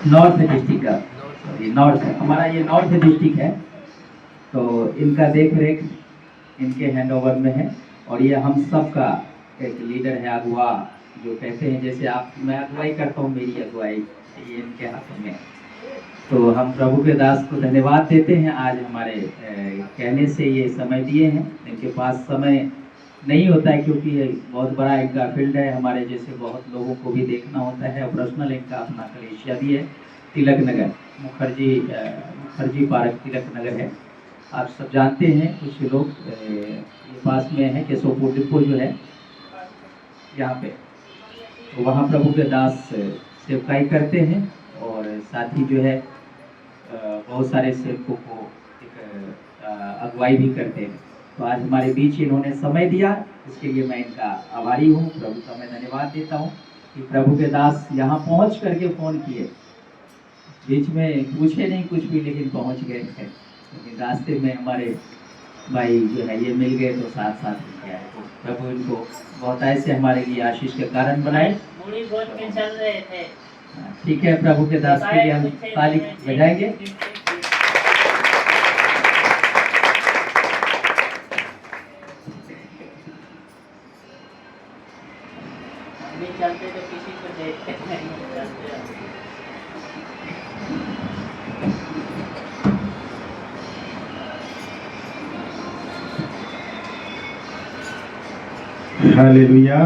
North district का, north हमारा ये नॉर्थ डिस्ट्रिक्ट है, तो इनका देख रेख इनके हैंड ओवर में है। और ये हम सब का एक लीडर है, अगुआ जो कहते हैं, जैसे आप मैं अगुवाई करता हूँ, मेरी अगुवाई ये इनके हाथों में। तो हम प्रभु के दास को धन्यवाद देते हैं, आज हमारे कहने से ये समय दिए हैं। इनके पास समय नहीं होता है क्योंकि ये बहुत बड़ा इनका फील्ड है, हमारे जैसे बहुत लोगों को भी देखना होता है। पर्सनल इनका अपना कलेशिया भी है, तिलक नगर मुखर्जी पार्क तिलक नगर है, आप सब जानते हैं। कुछ लोग ये पास में है केशवपुर डिपो जो है यहाँ पे, तो वहाँ प्रभु के दास सेवकाई करते हैं और साथ ही जो है बहुत सारे सेवकों को एक अगुवाई भी करते हैं। तो आज हमारे बीच इन्होंने समय दिया, इसके लिए मैं इनका आभारी हूँ, प्रभु का मैं धन्यवाद देता हूँ कि प्रभु के दास यहाँ पहुँच करके फ़ोन किए, बीच में पूछे नहीं कुछ भी, लेकिन पहुँच गए थे। लेकिन रास्ते में हमारे भाई जो है ये मिल गए, तो साथ साथ मिल गया है। तो प्रभु इनको बहुत ऐसे हमारे लिए आशीष के कारण बनाए। चल रहे थे, ठीक है, प्रभु के दास के लिए हम ताली बजाएंगे। चलते तो किसी को देखते नहीं, चलते हालेलुया।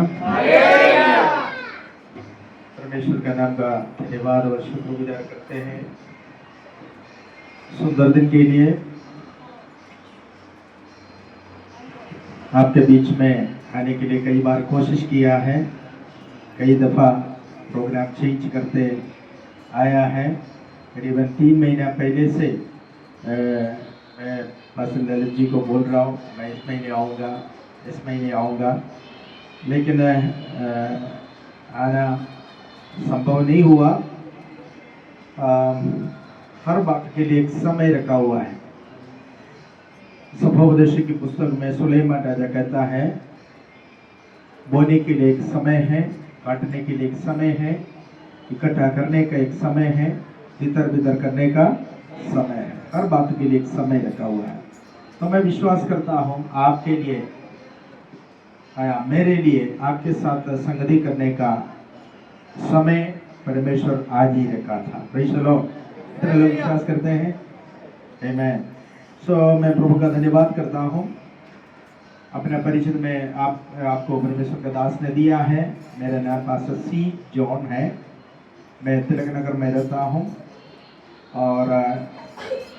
परमेश्वर का नाम का धन्यवाद और शुक्रगुजार करते हैं सुंदर दिन के लिए। आपके बीच में आने के लिए कई बार कोशिश किया है, कई दफ़ा प्रोग्राम चेंज करते आया है। करीबन 3 महीना पहले से मैं पास्टर ललित जी को बोल रहा हूँ, मैं इस महीने आऊँगा, इस महीने आऊँगा, लेकिन आना संभव नहीं हुआ। हर बात के लिए एक समय रखा हुआ है। सफोपदेश की पुस्तक में सुलेमान राजा कहता है, बोने के लिए एक समय है, काटने के लिए एक समय है, इकट्ठा करने का एक समय है, तितर बितर करने का समय है। हर बात के लिए एक समय रखा हुआ है। तो मैं विश्वास करता हूँ आपके लिए आया, मेरे लिए आपके साथ संगति करने का समय परमेश्वर आज ही रखा था। Praise the Lord. कितने लोग विश्वास करते हैं? आमीन। सो मैं प्रभु का धन्यवाद करता हूँ। अपना परिचय में आपको परमेश्वर का दास ने दिया है। मेरा नाम पास्टर सी जॉन है, मैं तिलक नगर में रहता हूँ और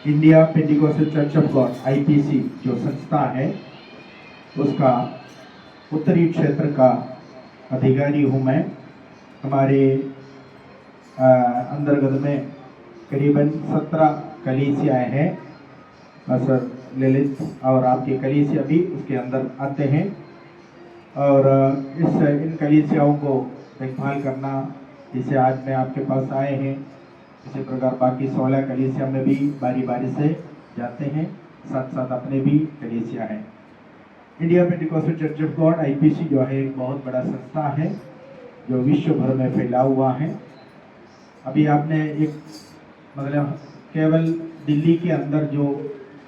India Pentecostal church of God IPC जो संस्था है उसका उत्तरी क्षेत्र का अधिकारी हूँ मैं। हमारे अंतर्गत में करीबन 17 कलीसियाएँ हैं। सर ललित और आपकी कलीसिया भी उसके अंदर आते हैं और इन कलीसियाओं को देखभाल करना, जिसे आज मैं आपके पास आए हैं, इसी प्रकार बाकी 16 कलीसिया में भी बारी बारी से जाते हैं, साथ साथ अपने भी कलीसिया हैं। India Pentecostal church of God IPC जो है एक बहुत बड़ा संस्था है जो विश्व भर में फैला हुआ है। अभी आपने एक मतलब केवल दिल्ली के अंदर जो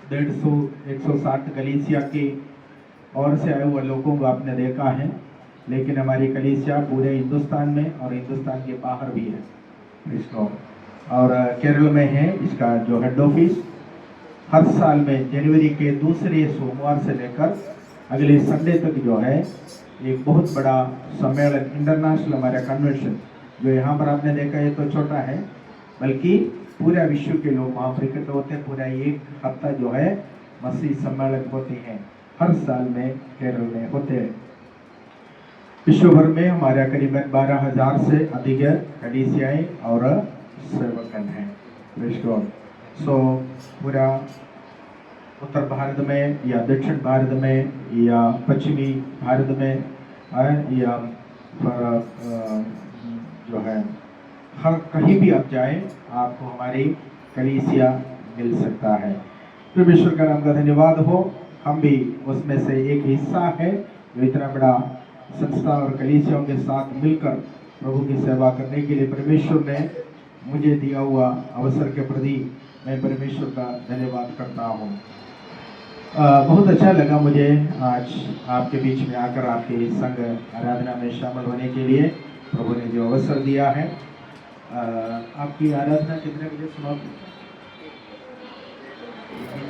150-160 कलीसिया के और से आए हुए लोगों को आपने देखा है, लेकिन हमारी कलीसिया पूरे हिंदुस्तान में और हिंदुस्तान के बाहर भी है इसको, और केरल में है इसका जो हेड ऑफिस। हर साल में जनवरी के दूसरे सोमवार से लेकर अगले संडे तक जो है एक बहुत बड़ा सम्मेलन, इंटरनेशनल हमारा कन्वेंशन जो यहाँ पर आपने देखा है तो छोटा है, बल्कि पूरा विश्व के लोग वहाँ पर इकट्ठे होते हैं। पूरा एक हफ्ता जो है मसीह सम्मेलन होते हैं, हर साल में केरल में होते हैं। विश्व भर में हमारा करीबन 12,000 से अधिक कलीसियाएँ और सेवकगण हैं। सो पूरा उत्तर भारत में या दक्षिण भारत में या पश्चिमी भारत में या जो है हर कहीं भी आप जाएं आपको हमारी कलीसिया मिल सकता है। परमेश्वर का नाम का धन्यवाद हो। हम भी उसमें से एक हिस्सा है जो इतना बड़ा संस्था और कलीसियाओं के साथ मिलकर प्रभु की सेवा करने के लिए परमेश्वर ने मुझे दिया हुआ अवसर के प्रति मैं परमेश्वर का धन्यवाद करता हूँ। बहुत अच्छा लगा मुझे आज आपके बीच में आकर आपके संग आराधना में शामिल होने के लिए प्रभु ने जो अवसर दिया है। आपकी आराधना कितने बजे समाप्त?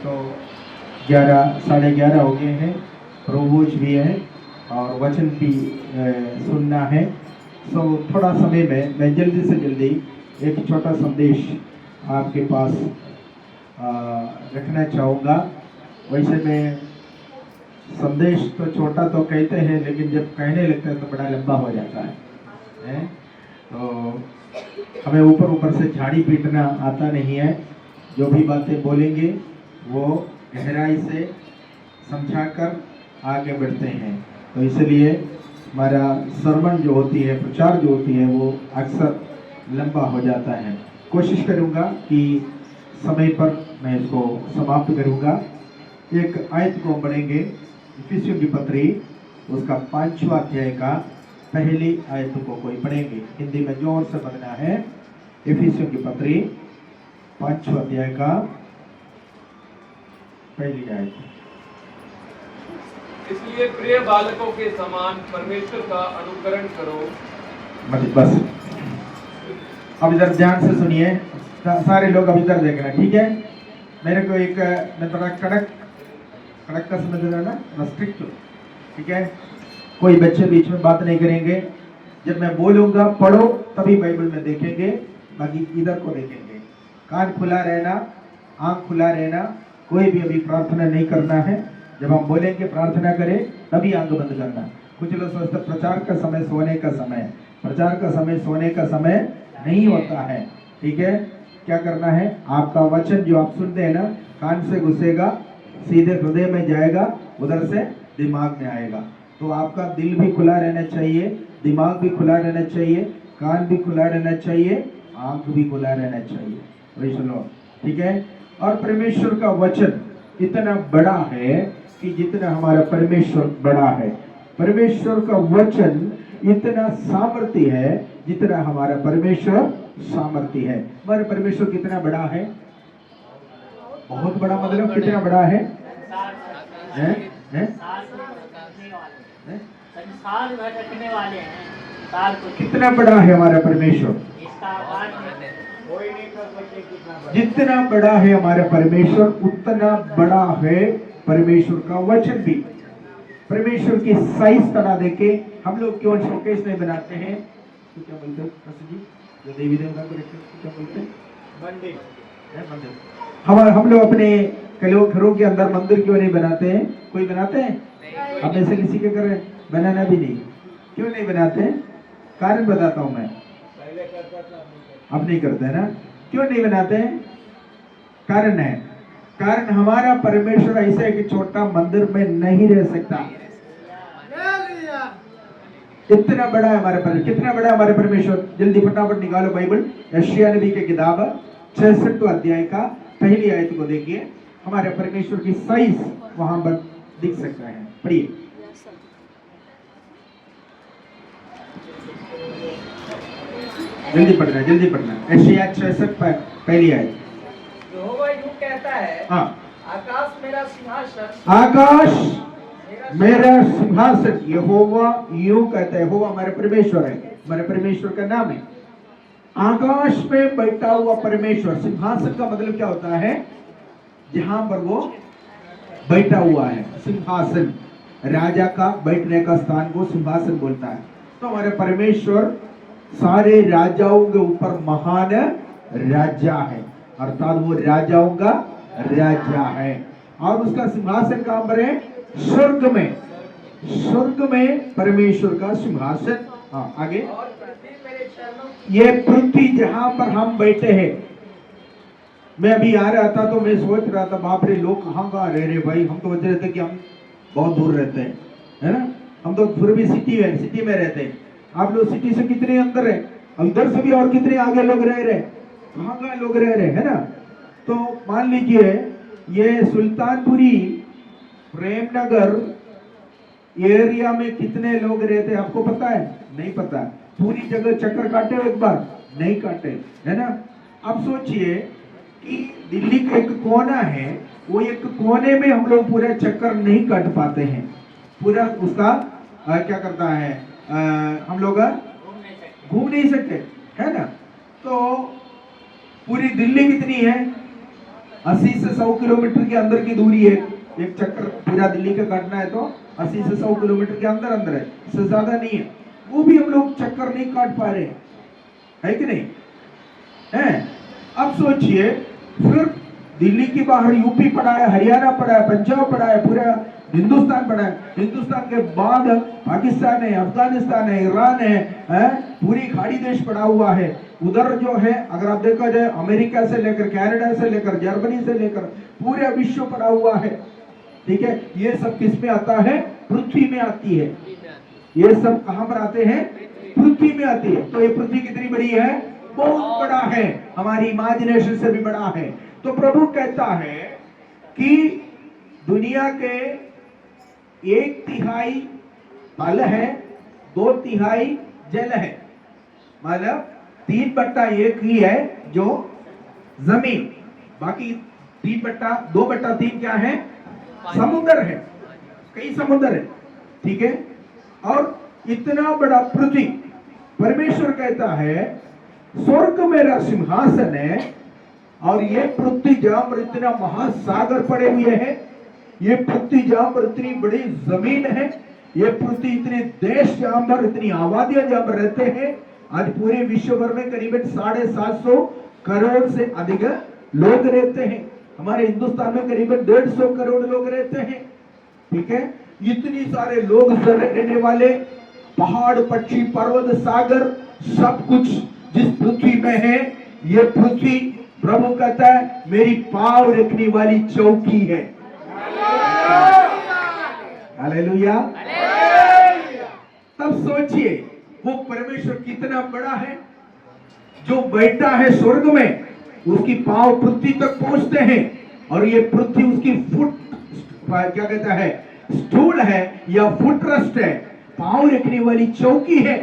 तो 11 साढ़े 11 हो गए हैं। प्रभुज भी है और वचन भी सुनना है। सो थोड़ा समय में मैं जल्दी से जल्दी एक छोटा संदेश आपके पास रखना चाहूँगा। वैसे मैं संदेश तो छोटा तो कहते हैं, लेकिन जब कहने लगते हैं तो बड़ा लंबा हो जाता है? तो हमें ऊपर ऊपर से झाड़ी पीटना आता नहीं है। जो भी बातें बोलेंगे वो गहराई से समझाकर आगे बढ़ते हैं। तो इसलिए हमारा सरमन जो होती है, प्रचार जो होती है, वो अक्सर लंबा हो जाता है। कोशिश करूँगा कि समय पर मैं इसको समाप्त करूँगा। एक आयत को पढ़ेंगे, इफिसियों की पत्री उसका 5वां अध्याय का पहली आयत को कोई पढ़ेंगे। हिंदी में जोर से पढ़ना है। इफिसियों की पत्री 5वां अध्याय का पहली आयत। इसलिए प्रिय बालकों के समान परमेश्वर का अनुकरण करो। बस अब इधर ध्यान से सुनिए, सारे लोग अब इधर देखना, ठीक है? मेरे को एक मैं थोड़ा कड़क का समझ रहा ना, स्ट्रिक्ट, ठीक है? कोई बच्चे बीच में बात नहीं करेंगे। जब मैं बोलूँगा पढ़ो तभी बाइबल में देखेंगे, बाकी इधर को देखेंगे। कान खुला रहना, आँख खुला रहना। कोई भी अभी प्रार्थना नहीं करना है। जब हम बोलेंगे प्रार्थना करें तभी आँख बंद करना। कुछ लोग सोचते प्रचार का समय सोने का समय, प्रचार का समय सोने का समय नहीं होता है, ठीक है? क्या करना है? आपका वचन जो आप सुनते हैं ना, कान से घुसेगा, सीधे हृदय में जाएगा, उधर से दिमाग में आएगा। तो आपका दिल भी खुला रहना चाहिए, दिमाग भी खुला रहना चाहिए, कान भी खुला रहना चाहिए, आँख भी खुला रहना चाहिए। प्रेज़ द लॉर्ड, ठीक है? और परमेश्वर का वचन इतना बड़ा है कि जितना हमारा परमेश्वर बड़ा है, परमेश्वर का वचन इतना सामर्थ्य है जितना हमारा परमेश्वर सामर्थ्य है। हमारा परमेश्वर कितना बड़ा है? बहुत बड़ा। मतलब कितना बड़ा है? संसार भटकने वाले हैं। कितना बड़ा है हमारा परमेश्वर? जितना बड़ा है हमारा परमेश्वर, उतना बड़ा है परमेश्वर का वचन भी। परमेश्वर की साइज तना देके हम लोग क्यों शोकेस नहीं बनाते हैं? तो क्या बोलते हैं जी, जो देवी देवता को रखते हैं क्या बोलते हैं? मंदिर। हम लोग अपने घरों के अंदर मंदिर क्यों नहीं बनाते हैं? कोई बनाते हैं? अब ऐसे किसी के घर बनाना भी नहीं। क्यों नहीं बनाते हैं? कारण बताता हूँ मैं। अब नहीं करते है ना? क्यों नहीं बनाते हैं? कारण है, कारण हमारा परमेश्वर ऐसा है कि छोटा मंदिर में नहीं रह सकता। इतना बड़ा है हमारा परमेश्वर। कितना बड़ा है हमारा परमेश्वर? जल्दी फटाफट निकालो बाइबल, यशायाह नबी की किताब 66वां अध्याय का पहली आयत को देखिए। हमारे परमेश्वर की साइज वहां पर दिख सकता है। पढ़िए। जल्दी पढ़ना, जल्दी पढ़ना। यशायाह 66 पहली आयत। यहोवा यूं कहता है, हाँ, आकाश मेरा सिंहासन, आकाश मेरा सिंहासन। यहोवा यूं कहता है। यहोवा हमारे परमेश्वर है, हमारे परमेश्वर का नाम है। आकाश में बैठा हुआ परमेश्वर। सिंहासन का मतलब क्या होता है? जहां पर वो बैठा हुआ है। सिंहासन, राजा का बैठने का स्थान को सिंहासन बोलता है। तो हमारे परमेश्वर सारे राजाओं के ऊपर महान राजा है, अर्थात वो राजाओं का राजा है। और उसका सिंहासन कहां पर है? स्वर्ग में। स्वर्ग में परमेश्वर का सिंहासन। हाँ, आगे। और पृथ्वी मेरे चरणों ये पृथ्वी जहां पर हम बैठे हैं। मैं अभी आ रहा था तो मैं सोच रहा था, बाप रे, लोग कहाँ कहाँ रह रहे भाई। हम तो बच रहे थे कि हम बहुत दूर रहते हैं, है ना? हम तो फिर भी सिटी में रहते हैं। आप लोग सिटी से कितने अंदर है? अंदर से भी और कितने आगे लोग रह रहे, कहाँ कहाँ लोग रह रहे, है ना? तो मान लीजिए ये सुल्तानपुरी प्रेमनगर एरिया में कितने लोग रहते हैं आपको पता है? नहीं पता। पूरी जगह चक्कर काटे हो एक बार? नहीं काटे, है ना। अब सोचिए कि दिल्ली का एक कोना है, वो एक कोने में हम लोग पूरा चक्कर नहीं काट पाते हैं, पूरा उसका क्या करता है, हम लोग घूम नहीं सकते, है ना। तो पूरी दिल्ली कितनी है? 80 से 100 किलोमीटर के अंदर की दूरी है। एक चक्कर पूरा दिल्ली का काटना है तो 80 से 100 किलोमीटर के अंदर अंदर है, इससे ज्यादा नहीं है। वो भी हम लोग चक्कर नहीं काट पा रहे, है कि नहीं है। अब सोचिए, फिर दिल्ली के बाहर यूपी पड़ा है, हरियाणा पड़ा है, पंजाब पड़ा है, पूरा हिंदुस्तान पड़ा है। हिंदुस्तान के बाद पाकिस्तान है, अफगानिस्तान है, ईरान है, पूरी खाड़ी देश पड़ा हुआ है। उधर जो है अगर आप देखा जाए, अमेरिका से लेकर कनाडा से लेकर जर्मनी से लेकर पूरे विश्व पड़ा हुआ है, ठीक है। ये सब किस में आता है? पृथ्वी में आती है। ये सब कहां पर आते हैं? पृथ्वी में आती है। तो ये पृथ्वी कितनी बड़ी है? बहुत बड़ा है, हमारी इमेजिनेशन से भी बड़ा है। तो प्रभु कहता है कि दुनिया के 1/3 थल है, 2/3 जल है, मतलब 3/1 ही है जो जमीन, बाकी 2/3 क्या है? समुद्र है, कई समुद्र है, ठीक है। और इतना बड़ा पृथ्वी, परमेश्वर कहता है स्वर्ग मेरा सिंहासन है, और ये पृथ्वी जहां पर इतना महासागर पड़े हुए हैं, ये पृथ्वी जहां पर इतनी बड़ी जमीन है, ये पृथ्वी इतने देश जहां पर इतनी आबादियां जहां पर रहते हैं, आज पूरे विश्व भर में करीबन 750 करोड़ से अधिक लोग रहते हैं। हमारे हिंदुस्तान में करीबन 150 करोड़ लोग रहते हैं, ठीक है। इतनी सारे लोग रहने वाले, पहाड़, पक्षी, पर्वत, सागर, सब कुछ जिस पृथ्वी में है, ये पृथ्वी प्रभु कहता है मेरी पांव रखने वाली चौकी है। हालेलुया। तब सोचिए वो परमेश्वर कितना बड़ा है, जो बैठा है स्वर्ग में, उसकी पांव पृथ्वी तक पहुंचते हैं, और ये पृथ्वी उसकी फुट क्या कहता है, स्टूल है या फुटरेस्ट है, पांव रखने वाली चौकी है।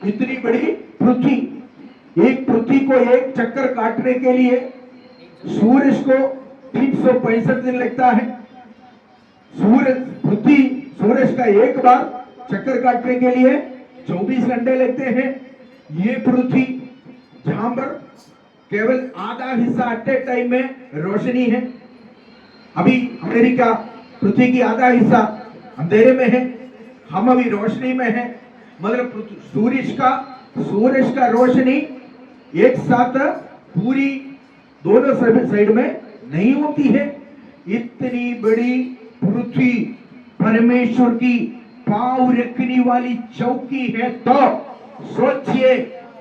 इतनी बड़ी पृथ्वी, एक पृथ्वी को एक चक्कर काटने के लिए सूरज को 365 दिन लगता है। सूरज का एक बार चक्कर काटने के लिए 24 घंटे लगते हैं। ये पृथ्वी जहां पर केवल आधा हिस्सा एट ए टाइम में रोशनी है, अभी अमेरिका पृथ्वी की आधा हिस्सा अंधेरे में है, हम अभी रोशनी में है। मतलब सूरज का रोशनी एक साथ पूरी दोनों साइड में नहीं होती है। इतनी बड़ी पृथ्वी परमेश्वर की पांव रखने वाली चौकी है, तो सोचिए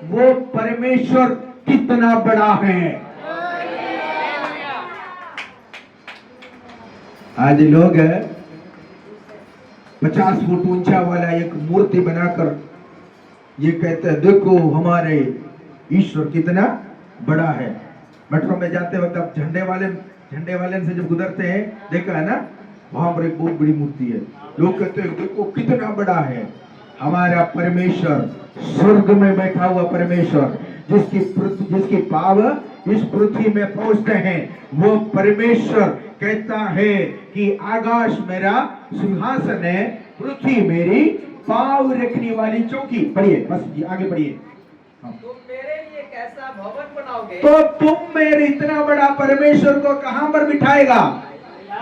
वो परमेश्वर कितना बड़ा है। आज लोग 50 फुट ऊंचा वाला एक मूर्ति बनाकर ये कहते हैं देखो हमारे ईश्वर कितना बड़ा है। मेट्रो में जाते वक्त आप झंडे वाले से जब गुजरते हैं, देखा है ना, वहां पर एक बहुत बड़ी मूर्ति है। लोग कहते हैं देखो कितना बड़ा है हमारा परमेश्वर, स्वर्ग में बैठा हुआ परमेश्वर, जिसकी पाव इस पृथ्वी में पहुंचते हैं। वो परमेश्वर कहता है कि आकाश मेरा सिंहासन है, पृथ्वी मेरी पाव रखने वाली चौकी। पढ़िए, बस जी आगे पढ़िए। तुम मेरे लिए कैसा भवन बनाओगे? तो तुम मेरे इतना बड़ा परमेश्वर को कहां पर बिठाएगा?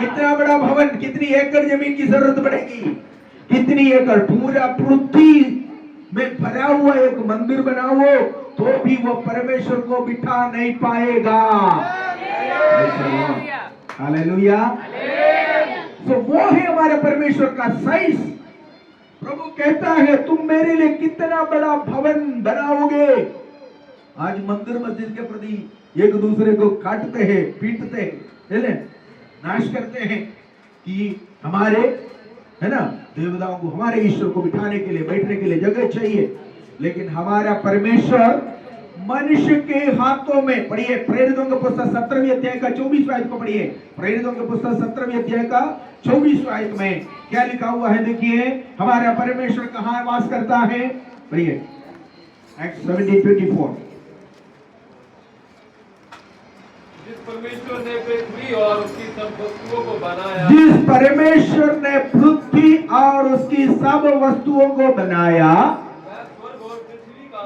इतना बड़ा भवन, कितनी एकड़ जमीन की जरूरत पड़ेगी? कितनी एकड़? पूरा पृथ्वी में भरा हुआ एक मंदिर बनाओ तो भी वो परमेश्वर को बिठा नहीं पाएगा। हालेलुया। तो वो है हमारे परमेश्वर का साइज। प्रभु कहता है तुम मेरे लिए कितना बड़ा भवन बनाओगे। आज मंदिर मस्जिद के प्रति एक दूसरे को काटते हैं, पीटते हैं, नाश करते हैं कि हमारे, है ना, देवताओं को, हमारे ईश्वर को बिठाने के लिए, बैठने के लिए जगह चाहिए। लेकिन हमारा परमेश्वर मनुष्य के हाथों में, पढ़िए प्रेरितों के पुस्तक 17वें अध्याय का 24वां आयत को पढ़िए। प्रेरितों के पुस्तक 17वें अध्याय का 24वां आयत में क्या लिखा हुआ है? देखिए हमारा परमेश्वर कहाँ वास करता है, पढ़िए। Acts 17:24. जिस परमेश्वर ने पृथ्वी और उसकी सब वस्तुओं को बनाया, जिस परमेश्वर ने पृथ्वी और उसकी सब वस्तुओं को बनाया, वह स्वर्ग और पृथ्वी का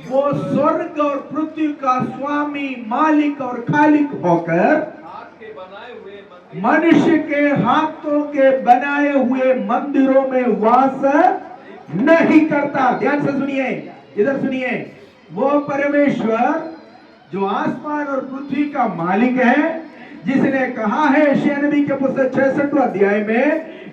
वो स्वर्ग और पृथ्वी का स्वामी स्वामी, मालिक और खालिक होकर हाथ के बनाए हुए मंदिर मनुष्य के हाथों के बनाए हुए मंदिरों में वास नहीं करता। ध्यान से सुनिए, इधर सुनिए। वो परमेश्वर जो आसमान और पृथ्वी का मालिक है, जिसने कहा है यशायाह नबी के पुस्तक 66 अध्याय में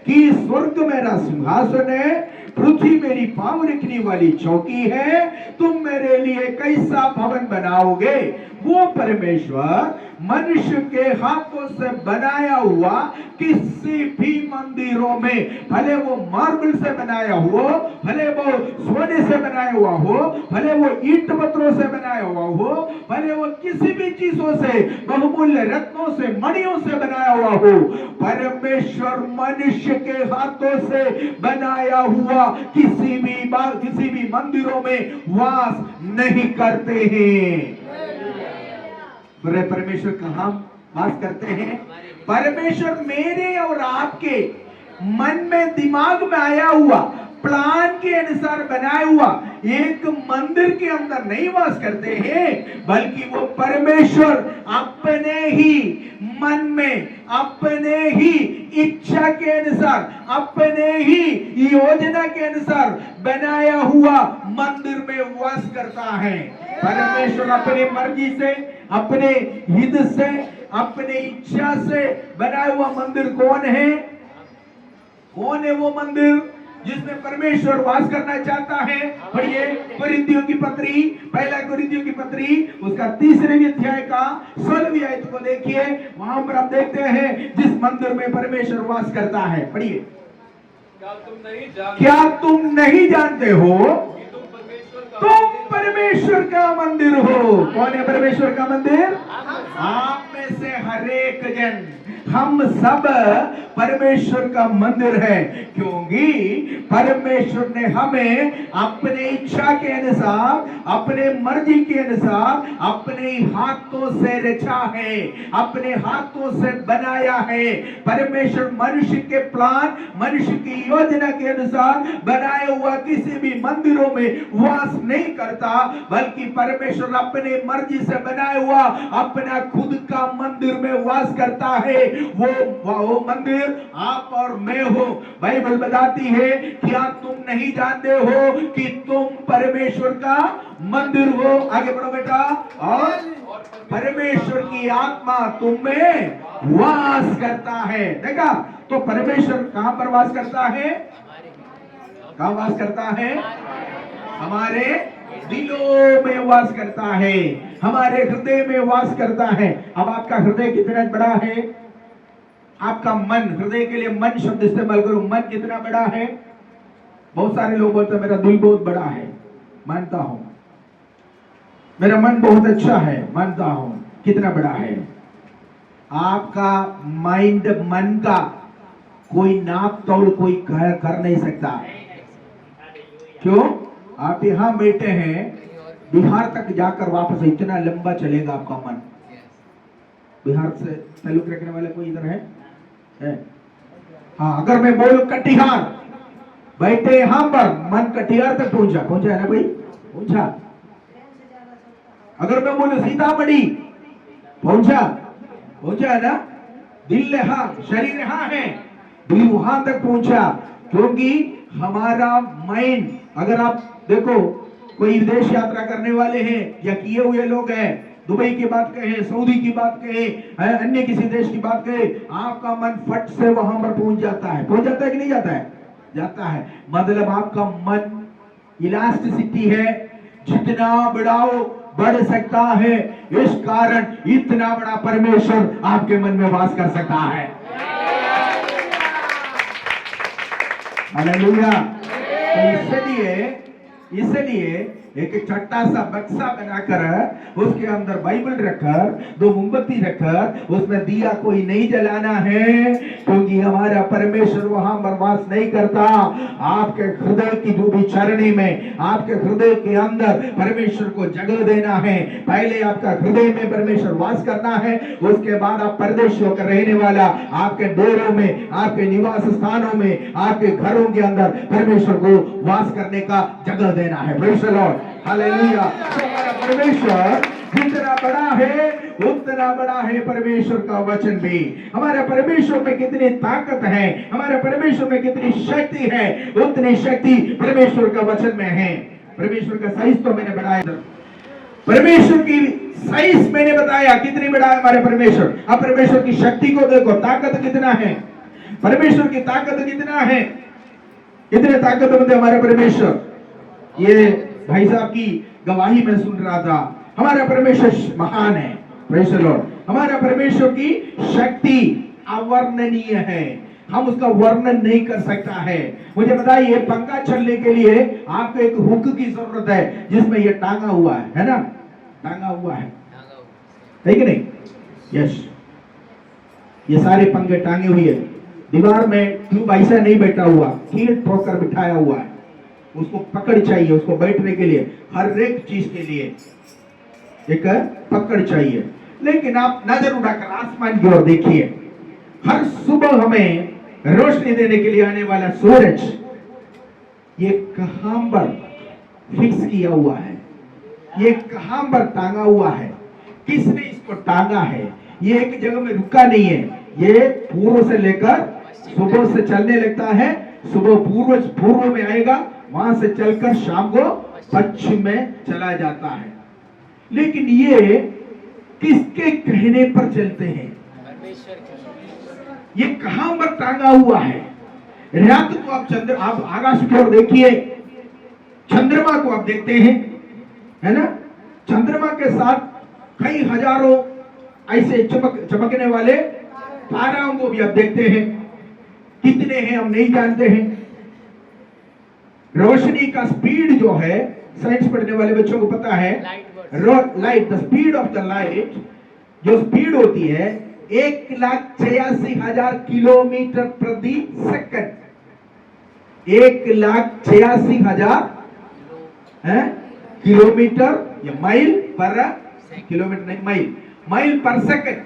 कि स्वर्ग मेरा सिंहासन है, पृथ्वी मेरी पांव रखने वाली चौकी है, तुम मेरे लिए कैसा भवन बनाओगे। वो परमेश्वर मनुष्य के हाथों से बनाया हुआ किसी भी मंदिरों में, भले वो मार्बल से बनाया हो, भले वो सोने से बनाया हुआ हो, भले वो ईंट पत्थरों से बनाया हुआ हो, भले वो किसी भी चीजों से, बहुमूल्य रत्नों से, मणियों से बनाया हुआ हो, परमेश्वर मनुष्य के हाथों से बनाया हुआ किसी भी मंदिरों में वास नहीं करते हैं। बुरे परमेश्वर कहां वास करते हैं? परमेश्वर मेरे और आपके मन में, दिमाग में आया हुआ प्लान के अनुसार बनाया हुआ एक मंदिर के अंदर नहीं वास करते हैं, बल्कि वो परमेश्वर अपने ही मन में, अपने ही इच्छा के अनुसार, अपने ही योजना के अनुसार बनाया हुआ मंदिर में वास करता है। परमेश्वर अपनी मर्जी से, अपने हित से, अपने इच्छा से बनाया हुआ मंदिर कौन है? कौन है वो मंदिर जिसमें परमेश्वर वास करना चाहता है? पढ़िए कोरिन्थियों की पत्री, पहला कोरिन्थियों की पत्री, उसका 3 अध्याय का 16वीं आयत को देखिए। वहां पर हम देखते हैं जिस मंदिर में परमेश्वर वास करता है। पढ़िए, क्या तुम नहीं जानते हो कि तुम परमेश्वर का मंदिर हो। कौन है परमेश्वर का मंदिर? आप में से हर एक जन, हम सब परमेश्वर का मंदिर है, क्योंकि परमेश्वर ने हमें अपने इच्छा के अनुसार, अपने मर्जी के अनुसार, अपने हाथों से रचा है, अपने हाथों से बनाया है। परमेश्वर मनुष्य के प्लान, मनुष्य की योजना के अनुसार बनाया हुआ किसी भी मंदिरों में वास नहीं करता, बल्कि परमेश्वर अपने मर्जी से बनाया हुआ अपना खुद का मंदिर में वास करता है। वो मंदिर आप और मैं हो। बाइबल बताती है, क्या तुम नहीं जानते हो कि तुम परमेश्वर का मंदिर हो? आगे बढ़ो बेटा। और परमेश्वर की आत्मा तुम में वास करता है। देखा, तो परमेश्वर कहां पर वास करता है? कहां वास करता है? हमारे दिलों में वास करता है, हमारे हृदय में वास करता है। अब आपका हृदय कितना बड़ा है? आपका मन, हृदय के लिए मन शब्द इस्तेमाल करो। मन कितना बड़ा है? बहुत सारे लोग बोलते हैं मेरा दिल बहुत बड़ा है। मानता हूं, मेरा मन बहुत अच्छा है, मानता हूं। कितना बड़ा है? आपका माइंड, मन का कोई नाप तोल कोई कर नहीं सकता। क्यों? आप यहां बैठे हैं, बिहार तक जाकर वापस इतना लंबा चलेगा आपका मन। बिहार से ताल्लुक रखने वाले कोई इधर है? हाँ, अगर मैं बोलूं कटिहार, बैठे यहां पर, मन कटिहार तक पहुंचा है ना भाई? पहुंचा। अगर मैं बोलूं सीतामढ़ी, पहुंचा है ना? दिल यहां, शरीर यहां है, दिल वहां तक पहुंचा। क्योंकि हमारा माइंड, अगर आप देखो, कोई विदेश यात्रा करने वाले हैं या किए हुए लोग हैं, दुबई की बात कहें, सऊदी की बात कहें, अन्य किसी देश की बात कहें, आपका मन फट से वहां पर पहुंच जाता है। पहुंच जाता है कि नहीं जाता है? जाता है। मतलब आपका मन इलास्टिसिटी है, जितना बढ़ाओ बढ़ सकता है। इस कारण इतना बड़ा परमेश्वर आपके मन में वास कर सकता है। हालेलुया। तो इसलिए एक छोटा सा बक्सा बनाकर उसके अंदर बाइबल रखकर 2 मोमबत्ती रखकर उसमें दिया कोई नहीं जलाना है, क्योंकि हमारा परमेश्वर वहां वास नहीं करता। आपके हृदय की जो भी चरणी में, आपके हृदय के अंदर परमेश्वर को जगह देना है। पहले आपका हृदय में परमेश्वर वास करना है, उसके बाद आप परदेश होकर रहने वाला आपके डेरों में, आपके निवास स्थानों में, आपके घरों के अंदर परमेश्वर को वास करने का जगह देना है। Praise the Lord, hallelujah. हमारा परमेश्वर जितना बड़ा है उतना बड़ा है परमेश्वर का वचन भी। हमारे परमेश्वर में कितनी ताकत है, हमारे परमेश्वर में कितनी शक्ति है, उतनी शक्ति परमेश्वर का वचन में है। परमेश्वर का साइज तो मैंने बढ़ाया, परमेश्वर की साइज मैंने बताया कितनी बड़ा है हमारे परमेश्वर। अब परमेश्वर की शक्ति को देखो, ताकत कितना है, परमेश्वर की ताकत कितना है, कितने ताकतवर है हमारे परमेश्वर। ये भाई साहब की गवाही में सुन रहा था, हमारा परमेश्वर महान है। Praise the Lord. हमारा परमेश्वर की शक्ति अवर्णनीय है, हम उसका वर्णन नहीं कर सकता है। मुझे बताइए, पंखा चलने के लिए आपको एक हुक की जरूरत है जिसमें ये टांगा हुआ है ना, टांगा हुआ है कि नहीं? यस, ये सारे पंखे टांगे हुए हैं। दीवार में ट्यूब ऐसा नहीं बैठा हुआ, कील ठोकर बिठाया हुआ है। उसको पकड़ चाहिए, उसको बैठने के लिए, हर एक चीज के लिए एक पकड़ चाहिए। लेकिन आप नजर उठाकर आसमान की ओर देखिए, हर सुबह हमें रोशनी देने के लिए आने वाला सूरज, ये कहां पर फिक्स किया हुआ है, ये कहां पर टांगा हुआ है, किसने इसको टांगा है? ये एक जगह में रुका नहीं है, ये पूर्व से लेकर सुबह से चलने लगता है। सुबह पूर्व में आएगा, वहां से चलकर शाम को पश्चिम में चला जाता है। लेकिन ये किसके कहने पर चलते हैं? ये कहां पर टांगा हुआ है? रात को आप आकाश की ओर देखिए, चंद्रमा को आप देखते हैं, है ना? चंद्रमा के साथ कई हजारों ऐसे चमकने वाले ताराओं को भी आप देखते हैं। कितने हैं हम नहीं जानते हैं। रोशनी का स्पीड जो है, साइंस पढ़ने वाले बच्चों को पता है, light, the speed of the light, जो स्पीड होती है 1,86,000 किलोमीटर प्रति सेकंड। 1,86,000 किलोमीटर या माइल पर, किलोमीटर नहीं, माइल पर सेकंड।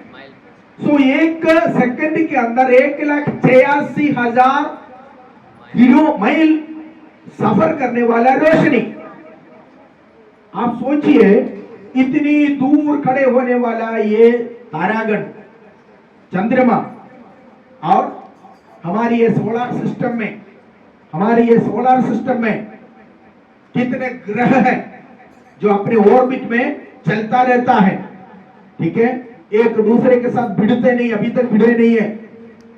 सो एक सेकंड के अंदर 1,86,000 किलो माइल सफर करने वाला रोशनी। आप सोचिए, इतनी दूर खड़े होने वाला ये तारागण, चंद्रमा, और हमारी ये सोलर सिस्टम में, कितने ग्रह हैं जो अपने ऑर्बिट में चलता रहता है, ठीक है? एक दूसरे के साथ भिड़ते नहीं, अभी तक भिड़े नहीं है,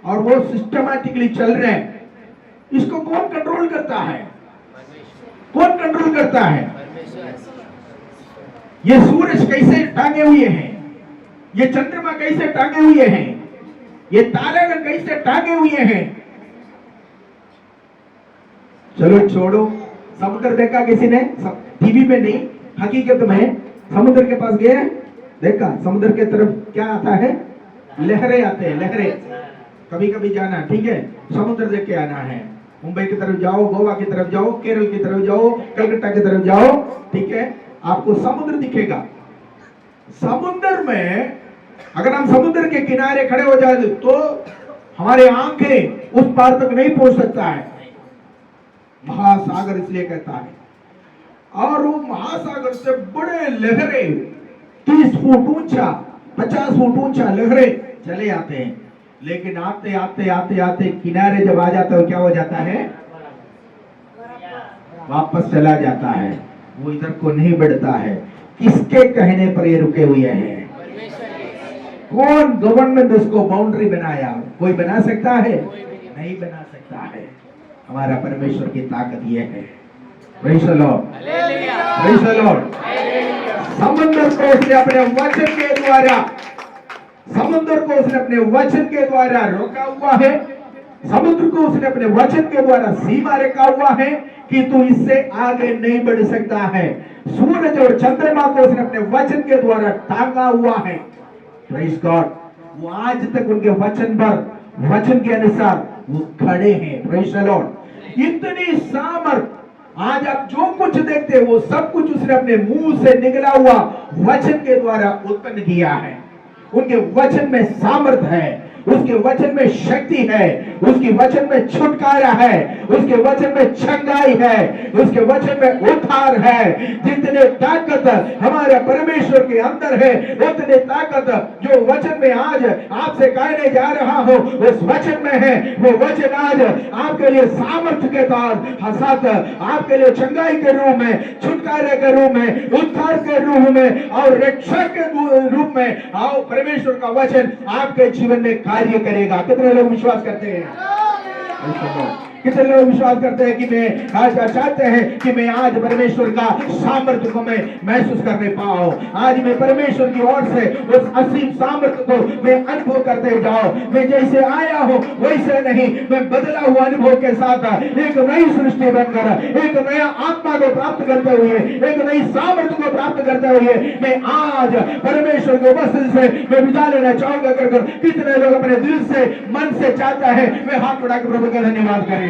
और वो सिस्टमैटिकली चल रहे हैं। इसको कौन कंट्रोल करता है? कौन कंट्रोल करता है? ये सूरज कैसे टांगे हुए हैं, ये चंद्रमा कैसे टांगे हुए हैं, ये तारागण कैसे टांगे हुए हैं? चलो छोड़ो, समुद्र देखा किसी ने? टीवी पे नहीं, हकीकत में समुद्र के पास गए, देखा समुद्र के तरफ क्या आता है? लहरें आते हैं, लहरें। कभी कभी जाना, ठीक है, समुद्र देख के आना है। मुंबई की तरफ जाओ, गोवा की तरफ जाओ, केरल की तरफ जाओ, कलकत्ता की तरफ जाओ, ठीक है, आपको समुद्र दिखेगा। समुद्र में अगर हम समुद्र के किनारे खड़े हो जाए तो हमारे आंखें उस पार तक नहीं पहुंच सकता है। महासागर इसलिए कहता है, और वो महासागर से बड़े लहरें 30 फुट ऊंचा, 50 फुट ऊंचा लहरें चले आते हैं। लेकिन आते आते आते आते किनारे जब आ जाता है, क्या हो जाता है? वापस चला जाता है, वो इधर को नहीं बढ़ता है। किसके कहने पर ये रुके हुए हैं? कौन गवर्नमेंट उसको बाउंड्री बनाया? कोई बना सकता है? नहीं बना सकता है। हमारा परमेश्वर की ताकत ये है। Praise the Lord, praise the Lord. समुद्र को उसने अपने वचन के द्वारा, समुद्र को उसने अपने वचन के द्वारा रोका हुआ है। समुद्र को उसने अपने वचन के द्वारा सीमा रखा हुआ है कि तू इससे आगे नहीं बढ़ सकता है। सूरज और चंद्रमा को उसने अपने वचन के द्वारा टांगा हुआ है। Praise God. वो आज तक उनके वचन पर, वचन के अनुसार वो खड़े हैं। Praise the Lord. इतनी सामर्थ, आज आप जो कुछ देखते हैं वो सब कुछ उसने अपने मुंह से निकला हुआ वचन के द्वारा उत्पन्न किया है। उनके वचन में सामर्थ है, उसके वचन में शक्ति है, उसके वचन में छुटकारा है, उसके वचन में चंगाई है, उसके वचन में उद्धार है। जितने ताकत हमारे परमेश्वर के अंदर है, उतने ताकत जो वचन में आज आपसे कहने जा रहा हूं उस वचन में है। वो वचन आज आपके लिए सामर्थ्य के साथ आपके लिए चंगाई के रूप में, छुटकारे के रूप में, उद्धार के रूप में और रक्षा के रूप में आओ परमेश्वर का वचन आपके जीवन में कार्य करेगा। कितने लोग विश्वास करते हैं? कितने लोग विश्वास करते हैं कि मैं आज चाहते हैं कि मैं आज परमेश्वर का सामर्थ्य को मैं महसूस करने पाऊं, आज मैं परमेश्वर की ओर से उस असीम सामर्थ्य को मैं अनुभव करते जाऊं। मैं जैसे आया हूं वैसे नहीं, मैं बदला हुआ अनुभव के साथ एक नई सृष्टि बनकर, एक नया आत्मा को प्राप्त करते हुए, एक नई सामर्थ्य को प्राप्त करते हुए मैं आज परमेश्वर के उपस्थिति से मैं विदा लेना चाहूंगा। कर कितने लोग अपने दिल से, मन से चाहता है मैं हाथ बढ़ाकर प्रभु का धन्यवाद करें।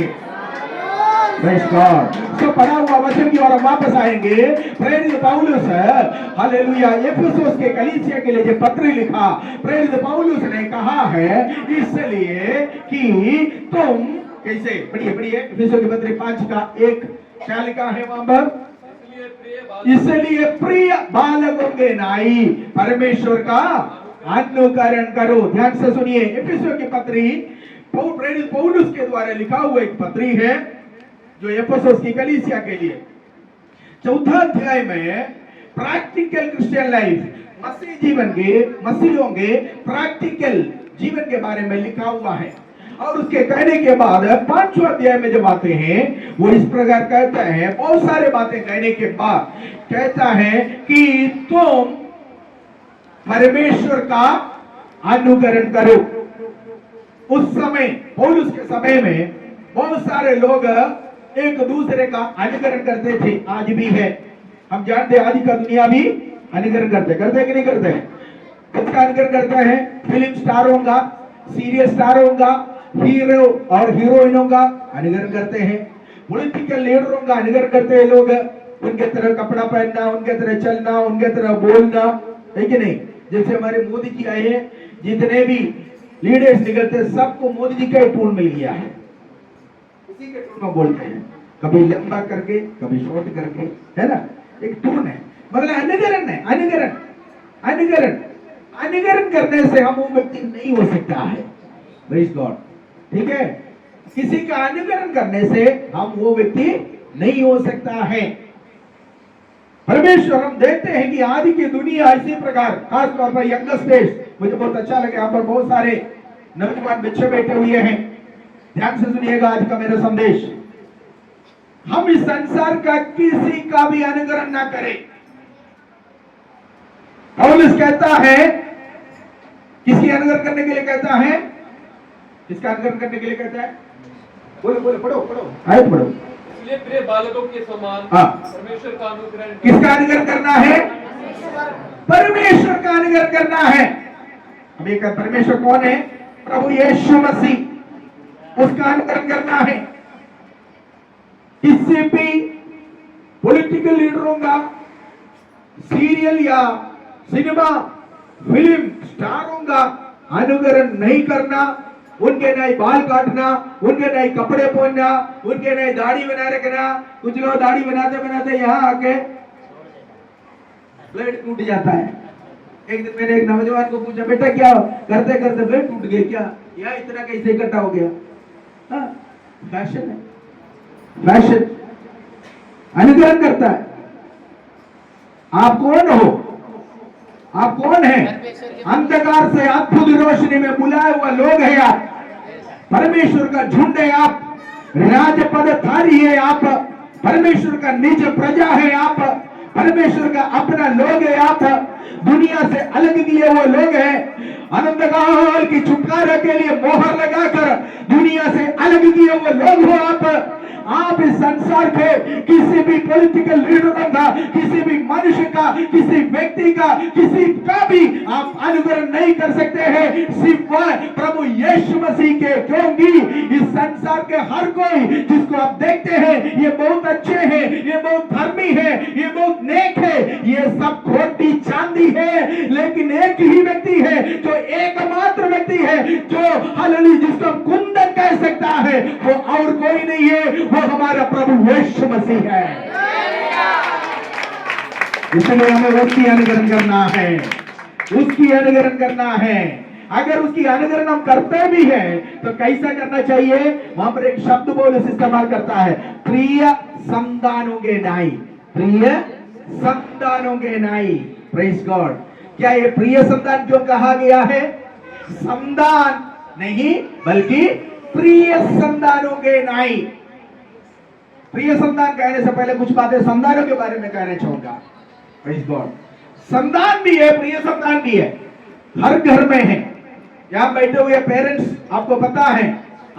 Praise God। तो पढ़ा हुआ वचन की ओर हम वापस आएंगे। प्रेरित पौलुस, हालेलुया, एफेसुस के कलीसिया के लिए जो पत्र लिखा, प्रेरित पौलुस ने कहा है इसलिए कि तुम कैसे, पढ़िए एफेसुस के पत्र 5 का 1 क्या लिखा है वहां पर? इसलिए प्रिय बालकों के नाई परमेश्वर का अनुकरण करो। ध्यान से सुनिए, एफेसुस की पत्री प्रेरित पौलुस के द्वारा लिखा हुआ एक पत्री है जो एफेसुस की कलीसिया के लिए। 4 अध्याय में प्रैक्टिकल क्रिश्चियन लाइफ, मसीह जीवन के, मसीहियों के प्रैक्टिकल जीवन के बारे में लिखा हुआ है। और उसके कहने के बाद 5वें अध्याय में जब आते हैं वो इस प्रकार कहता है, बहुत सारे बातें कहने के बाद कहता है कि तुम परमेश्वर का अनुकरण करो। उस समय, पौलुस के समय में बहुत सारे लोग एक दूसरे का अनुकरण करते थे, आज भी है। हम जानते हैं आज का दुनिया भी अनुकरण करते कि नहीं करते? किसका अनुकरण करता है? फिल्म स्टारों का, सीरियल स्टारों का, हीरो और हीरोइनों का अनुकरण करते हैं, पॉलिटिकल लीडरों का अनुकरण करते हैं लोग। उनके तरह कपड़ा पहनना, उनके तरह चलना, उनके तरह बोलना, है कि नहीं? जैसे हमारे मोदी जी आए हैं, जितने भी लीडर्स निकलते सबको मोदी जी का टून मिल गया है, उसी के टून में बोलते हैं, कभी लंबा करके कभी शॉर्ट करके, है ना? एक टून है, मतलब अनुकरण है। अनुकरण करने से हम वो व्यक्ति नहीं हो सकता है। Praise God. ठीक है, किसी का अनुकरण करने से हम वो व्यक्ति नहीं हो सकता है। परमेश्वर, हम देखते हैं कि आज की दुनिया इसी प्रकार, खास तौर पर यंगस्ट एज, मुझे बहुत अच्छा लगे, यहाँ पर बहुत सारे नौजवान बच्चे बैठे हुए हैं। ध्यान से सुनिएगा आज का मेरा संदेश। हम इस संसार का किसी का भी अनुकरण ना करें। पौलुस कहता है, किसकी अनुकरण करने के लिए कहता है? किसका अनुकरण करने के लिए कहता है? बोलो, पढ़ो, आयत पढ़ो। इसलिए प्रिय बालकों के समान परमेश्वर का अनुकरण। किसका अनुकरण करना है? परमेश्वर का अनुकरण करना है। अब एक परमेश्वर कौन है? प्रभु यीशु मसीह, उसका अनुकरण करना है। किसी भी पॉलिटिकल लीडरों का, सीरियल या सिनेमा फिल्म स्टारों का अनुकरण नहीं करना, उनके नए बाल काटना, उनके नए कपड़े पहनना, उनके नए दाढ़ी बना रखना। कुछ लोग दाढ़ी बनाते बनाते यहाँ आके ब्लेड टूट जाता है। एक दिन मैंने एक नौजवान को पूछा, बेटा क्या करते करते ब्लेड टूट गया क्या? यहाँ इतना कैसे इकट्ठा हो गया? फैशन है, फैशन अनुकरण करता है। आप कौन हो? आप कौन है? अंधकार से अद्भुत रोशनी में बुलाए हुआ लोग हैं आप, परमेश्वर का झुंड है आप, राजपदधारी है आप, परमेश्वर का निज प्रजा है आप, परमेश्वर का अपना लोग है आप, दुनिया से अलग किए हुए लोग हैं। अनंत काल की छुटकारे के लिए मोहर लगाकर दुनिया से अलग किए हुए लोग हो आप। आप इस संसार के किसी भी पॉलिटिकल लीडरों का, किसी भी मनुष्य का, किसी व्यक्ति का, किसी का भी आप अनुकरण नहीं कर सकते हैं सिवाय प्रभु यीशु मसीह के। क्योंकि इस संसार के हर कोई जिसको आप देखते हैं ये बहुत अच्छे हैं, ये बहुत धर्मी है, ये बहुत नेक है, ये सब खोटी चांदी है। लेकिन एक ही व्यक्ति है जो एकमात्र व्यक्ति है जो हालेलुया जिसको कुंदन कह सकता है, वो और कोई नहीं है, वो हमारा प्रभु यीशु मसीह है। इसलिए हमें उसकी अनुकरण करना है, उसकी अनुकरण करना है। अगर उसकी अनुकरण हम करते भी हैं तो कैसा करना चाहिए? वहां पर एक शब्द पौलुस इस्तेमाल करता है, प्रिय संतानों नाई, प्रिय संतानों के नाई। Praise God. क्या ये प्रिय संतान जो कहा गया है? संतान नहीं बल्कि प्रिय संतानों के नाई। प्रिय संतान कहने से पहले कुछ बातें संतानों के बारे में कहना चाहूंगा। Praise God. संतान भी है, प्रिय संतान भी है, हर घर में है। यहां बैठे हुए पेरेंट्स, आपको पता है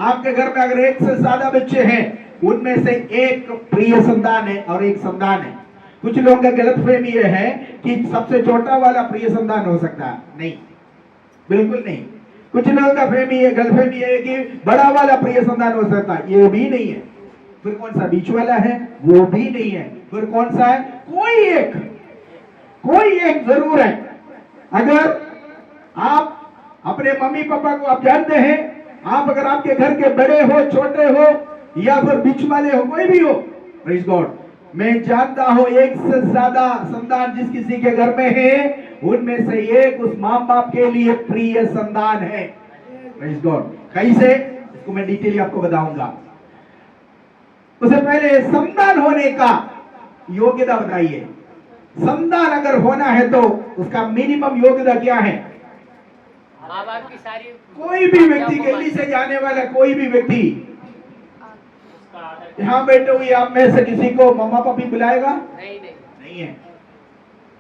आपके घर में अगर एक से ज्यादा बच्चे हैं उनमें से एक प्रिय संतान है और एक संतान है। कुछ लोगों का गलतफहमी यह है कि सबसे छोटा वाला प्रिय संतान हो सकता है। नहीं, बिल्कुल नहीं। कुछ लोगों का गलतफहमी है कि बड़ा वाला प्रिय संतान हो सकता है, ये भी नहीं है। फिर कौन सा बीच वाला है? वो भी नहीं है। फिर कौन सा है? कोई एक जरूर है। अगर आप अपने मम्मी पापा को आप जानते हैं, आप अगर आपके घर के बड़े हो, छोटे हो या फिर बीच वाले हो, कोई भी हो, प्रेज गॉड, मैं जानता हूं एक से ज्यादा संतान जिस किसी के घर में है उनमें से एक उस मां बाप के लिए प्रिय संतान है। Praise God. कैसे? इसको मैं डिटेल आपको बताऊंगा। उससे पहले संतान होने का योग्यता बताइए। संतान अगर होना है तो उसका मिनिमम योग्यता क्या है? माँ बाप की सारी, कोई भी व्यक्ति, गली से जाने वाला कोई भी व्यक्ति यहाँ बैठे हुए आप में से किसी को मम्मा पापी बुलाएगा? नहीं है,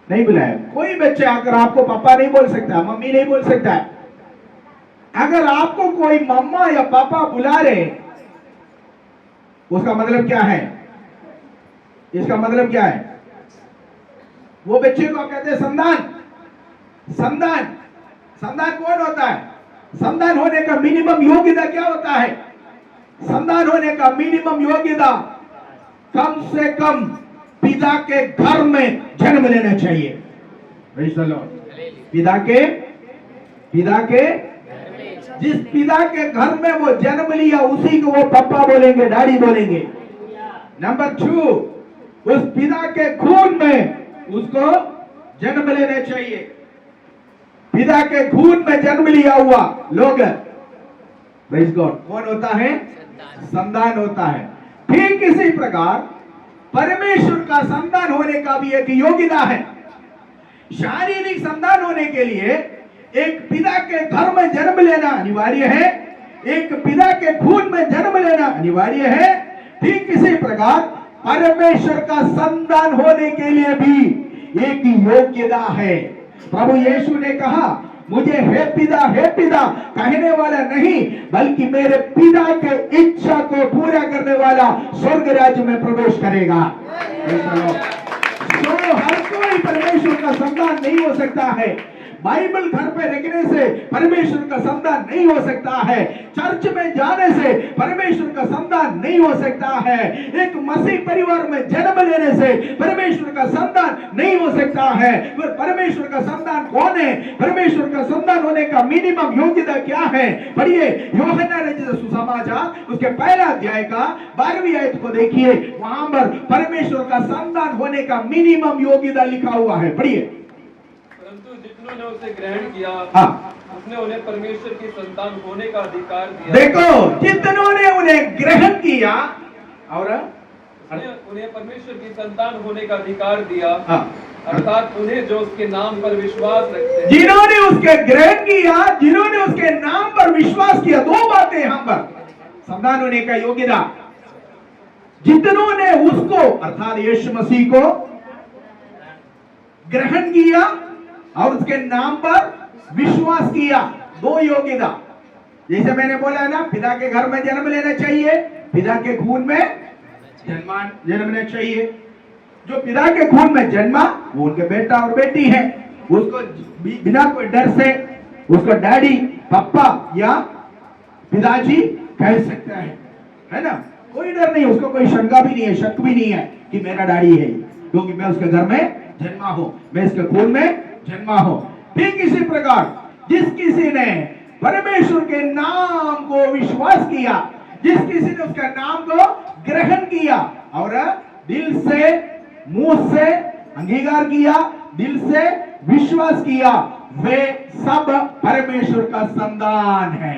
नहीं बुलाएगा। कोई बच्चा अगर आपको पापा नहीं बोल सकता, मम्मी नहीं बोल सकता है, अगर आपको कोई मम्मा या पापा बुला रहे उसका मतलब क्या है? इसका मतलब क्या है? वो बच्चे को कहते हैं संतान। संतान कौन होता है? संतान होने का मिनिमम योग्यता क्या होता है? संतान होने का मिनिमम योग्यता कम से कम पिता के घर में जन्म लेना चाहिए। पिता के जिस पिता के घर में वो जन्म लिया उसी को वो पापा बोलेंगे, डैडी बोलेंगे। नंबर 2, उस पिता के खून में उसको जन्म लेना चाहिए। पिता के खून में जन्म लिया हुआ लोग प्रेज गॉड कौन होता है? संतान होता है। ठीक इसी प्रकार परमेश्वर का संतान होने का भी एक योग्यता है। शारीरिक संतान होने के लिए एक पिता के घर में जन्म लेना अनिवार्य है, एक पिता के खून में जन्म लेना अनिवार्य है। ठीक इसी प्रकार परमेश्वर का संतान होने के लिए भी एक योग्यता है। प्रभु यीशु ने कहा, मुझे हे पिता कहने वाला नहीं बल्कि मेरे पिता के इच्छा को पूरा करने वाला स्वर्ग राज्य में प्रवेश करेगा। तो हर कोई परमेश्वर का संतान नहीं हो सकता है। बाइबल घर पे रखने से परमेश्वर का संतान नहीं हो सकता है। चर्च में जाने से परमेश्वर का संतान नहीं हो सकता है। एक मसीह परिवार में जन्म लेने से परमेश्वर का संतान नहीं हो सकता है। फिर परमेश्वर का संतान कौन है? परमेश्वर का संतान होने का मिनिमम योग्यता क्या है? पढ़िए यूहन्ना रचित सुसमाचार उसके पहला अध्याय का 12वीं आयत को देखिए। वहां पर परमेश्वर का संतान होने का मिनिमम योग्यता लिखा हुआ है। पढ़िए। जितनों ने उसे ग्रहण किया, उसने उन्हें परमेश्वर की संतान होने का अधिकार दिया। देखो, जितनों ने उन्हें ग्रहण किया और उन्हें परमेश्वर की संतान होने का अधिकार दिया, अर्थात उन्हें जो उसके नाम पर विश्वास रखते हैं। जिन्होंने उसके ग्रहण किया, जिन्होंने उसके नाम पर विश्वास किया। दो बातें यहाँ पर संतान होने का योग्यता। जितनों ने उसको अर्थात यीशु मसीह को ग्रहण किया और उसके नाम पर विश्वास किया, दो योग्यता। जैसे मैंने बोला है ना, पिता के घर में जन्म लेना चाहिए, पिता के खून में जन्मना चाहिए। जो पिता के खून में जन्मा वो उनके बेटा और बेटी है, उसको बिना कोई डर से उसको डैडी, पापा या पिताजी कह सकता है ना। कोई डर नहीं, उसको कोई शंका भी नहीं है, शक भी नहीं है कि मेरा डैडी है, क्योंकि मैं उसके घर में जन्मा हूं, मैं इसके खून में जन्मा हूं। ठीक इसी प्रकार जिस किसी ने परमेश्वर के नाम को विश्वास किया, जिस किसी ने उसका नाम को ग्रहण किया और दिल से, मुंह से अंगीकार किया, दिल से विश्वास किया, वे सब परमेश्वर का संतान है।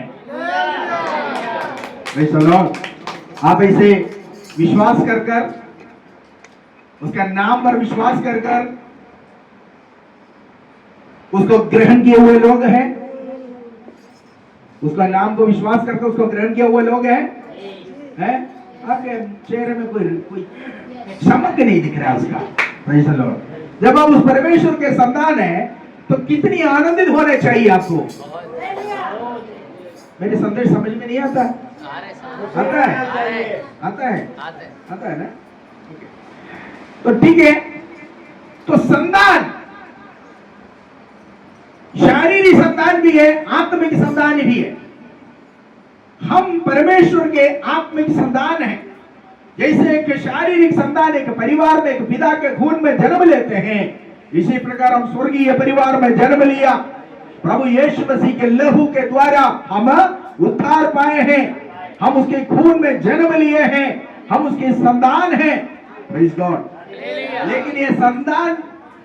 आप ऐसे विश्वास कर उसका नाम पर विश्वास कर उसको ग्रहण किए हुए लोग हैं, उसका नाम को विश्वास करके उसको ग्रहण किए हुए लोग हैं? आपके चेहरे में कोई चमक नहीं दिख रहा उसका। Praise the Lord. जब आप उस परमेश्वर के संतान हैं तो कितनी आनंदित होने चाहिए आपको। मेरे संदेश समझ में नहीं आता? आता है? आता है ना? तो ठीक है। तो संतान शारीरिक संतान भी है, आत्मिक संतान भी है। हम परमेश्वर के आत्मिक संतान हैं। जैसे एक शारीरिक संतान एक परिवार में एक पिता के खून में जन्म लेते हैं, इसी प्रकार हम स्वर्गीय परिवार में जन्म लिया। प्रभु यीशु मसीह के लहू के द्वारा हम उद्धार पाए हैं, हम उसके खून में जन्म लिए हैं, हम उसके संतान हैं। Praise God. लेकिन ये संतान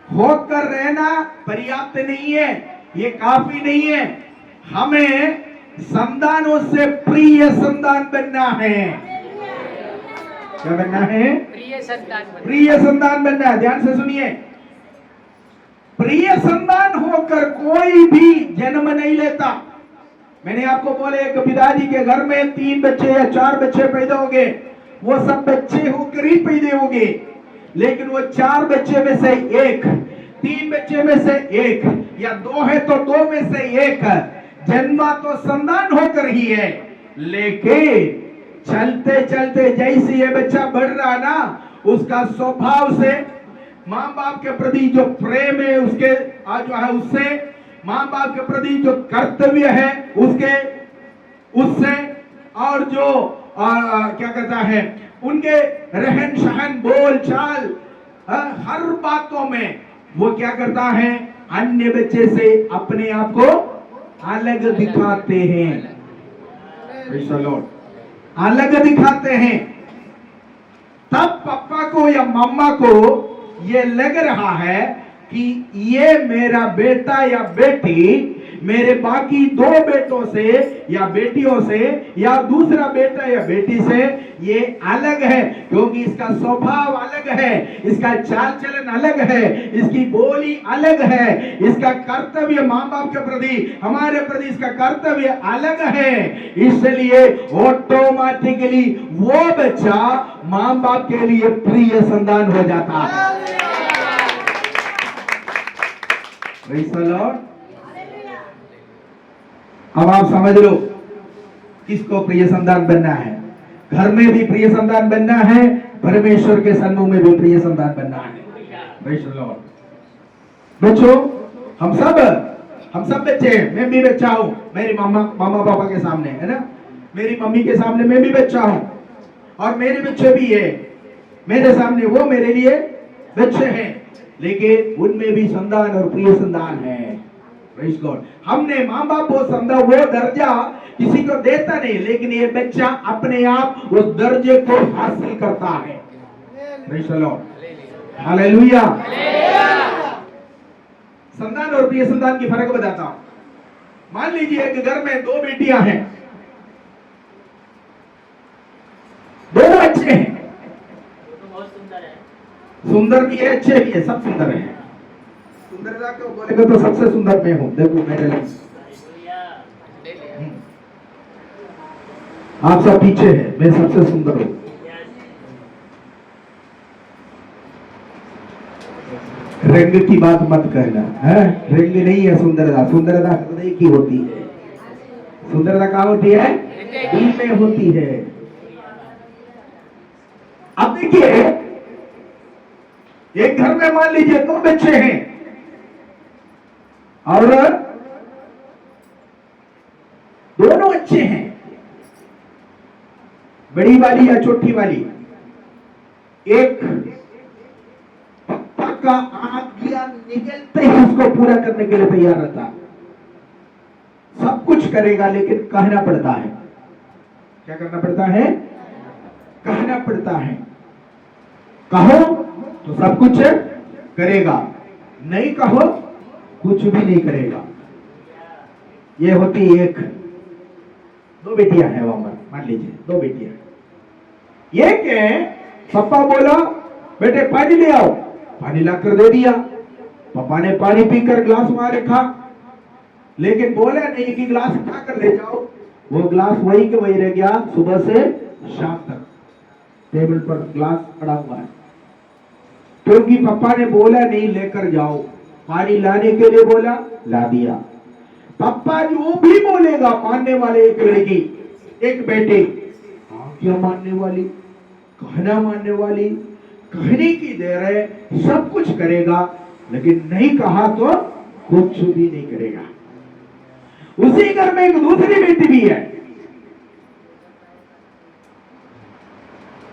होकर रहना पर्याप्त नहीं है, ये काफी नहीं है। हमें संतानों से प्रिय संतान बनना है। क्या बनना है? प्रिय संतान बनना है। ध्यान से सुनिए, प्रिय संतान होकर कोई भी जन्म नहीं लेता। मैंने आपको बोले एक पिताजी के घर में 3 बच्चे या 4 बच्चे पैदा होंगे, वो सब बच्चे होकर ही पैदा होंगे, लेकिन वो 4 बच्चे में से एक, 3 बच्चे में से एक या 2 है तो 2 में से एक जन्मा तो संतान होकर ही है। लेकिन चलते चलते जैसे ये बच्चा बढ़ रहा ना, उसका स्वभाव से माँ बाप के प्रति जो प्रेम है उसके जो है उससे, माँ बाप के प्रति जो कर्तव्य है उससे, और जो क्या कहता है उनके रहन सहन बोल चाल हर बातों में वो क्या करता है, अन्य बच्चे से अपने आप को अलग दिखाते हैं। अलग दिखाते हैं। तब पापा को या मम्मा को ये लग रहा है कि ये मेरा बेटा या बेटी मेरे बाकी 2 बेटों से या बेटियों से या दूसरा बेटा या बेटी से ये अलग है, क्योंकि इसका स्वभाव अलग है, इसका चाल चलन अलग है, इसकी बोली अलग है, इसका कर्तव्य माँ बाप के प्रति, हमारे प्रति इसका कर्तव्य अलग है। इसलिए ऑटोमेटिकली वो बच्चा माँ बाप के लिए प्रिय संतान हो जाता है। Praise the Lord. अब आप समझ लो किसको प्रिय संतान बनना है। घर में भी प्रिय संतान बनना है, परमेश्वर के सन्मुख में भी प्रिय संतान बनना है। Praise the Lord. बच्चों, हम सब बच्चे हैं। मैं भी बच्चा हूं, मेरी मामा पापा के सामने, है ना, मेरी मम्मी के सामने मैं भी बच्चा हूं, और मेरे बच्चे भी है मेरे सामने, वो मेरे लिए बच्चे हैं, लेकिन उनमें भी संतान और प्रिय संतान है। Praise God. हमने माँ बाप वो संतान, वो दर्जा किसी को देता नहीं, लेकिन ये बच्चा अपने आप उस दर्जे को हासिल करता है। Praise the Lord. हालेलुया। संतान और प्रिय संतान की फर्क बताता हूं। मान लीजिए एक घर में 2 बेटियां हैं, दोनों अच्छे हैं, बहुत सुंदर है, सुंदर भी है, अच्छे भी है, सब सुंदर है। सुंदरता को बोलेगा तो सबसे सुंदर मैं हूं, देखो मेरे लिए। आप सब पीछे हैं, मैं सबसे सुंदर हूं। रंग की बात मत कहना है, रंग नहीं है सुंदरता, सुंदरता हृदय की होती है। सुंदरता कहाँ होती है? दिल में होती है। अब देखिए, एक घर में मान लीजिए 2 बच्चे हैं और दोनों अच्छे हैं, बड़ी वाली या छोटी वाली। एक पप्पा का आज्ञा निकलते ही उसको पूरा करने के लिए तैयार रहता, सब कुछ करेगा, लेकिन कहना पड़ता है। क्या करना पड़ता है? कहना पड़ता है। कहो तो सब कुछ करेगा, नहीं कहो कुछ भी नहीं करेगा। ये होती एक 2 बेटियां हैं वहां पर, मान लीजिए 2 बेटियां। एक है, पापा बोला बेटे पानी ले आओ, पानी लाकर दे दिया। पापा ने पानी पीकर ग्लास वहां रखा, लेकिन बोला नहीं कि ग्लास उठाकर ले जाओ। वो ग्लास वही के वही रह गया, सुबह से शाम तक टेबल पर ग्लास पड़ा हुआ है, क्योंकि पापा ने बोला नहीं लेकर जाओ। पानी लाने के लिए बोला, ला दिया। पापा जो भी बोलेगा मानने वाले, एक लड़की एक बेटे, क्या मानने वाली, कहना मानने वाली, कहने की देर है, सब कुछ करेगा, लेकिन नहीं कहा तो कुछ भी नहीं करेगा। उसी घर में एक दूसरी बेटी भी है,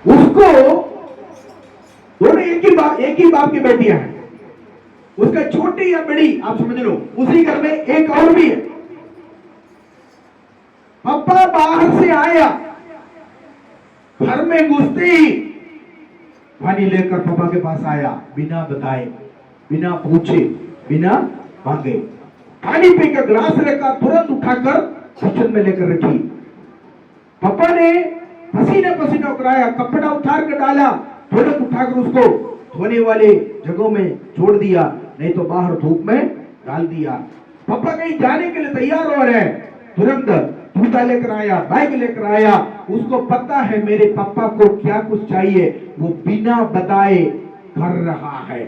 उसको दोनों एक ही बाप की बेटियां हैं। उसका छोटी या बड़ी आप समझ लो, उसी घर में एक और भी है। पापा बाहर से आया, घर में घुसते ही पानी लेकर पापा के पास आया, बिना बताए, बिना पूछे, बिना मांगे। पानी पीकर ग्लास रखा, तुरंत उठाकर किचन में लेकर रखी। पापा ने पसीना पसीना कराया, कपड़ा उतार कर डाला, तुरंत उठाकर उसको धोने वाले जगहों में छोड़ दिया, नहीं तो बाहर धूप में डाल दिया। पापा कहीं जाने के लिए तैयार हो रहे हैं, तुरंत जूता लेकर आया, बैग लेकर आया। उसको पता है मेरे पापा को क्या कुछ चाहिए, वो बिना बताए कर रहा है।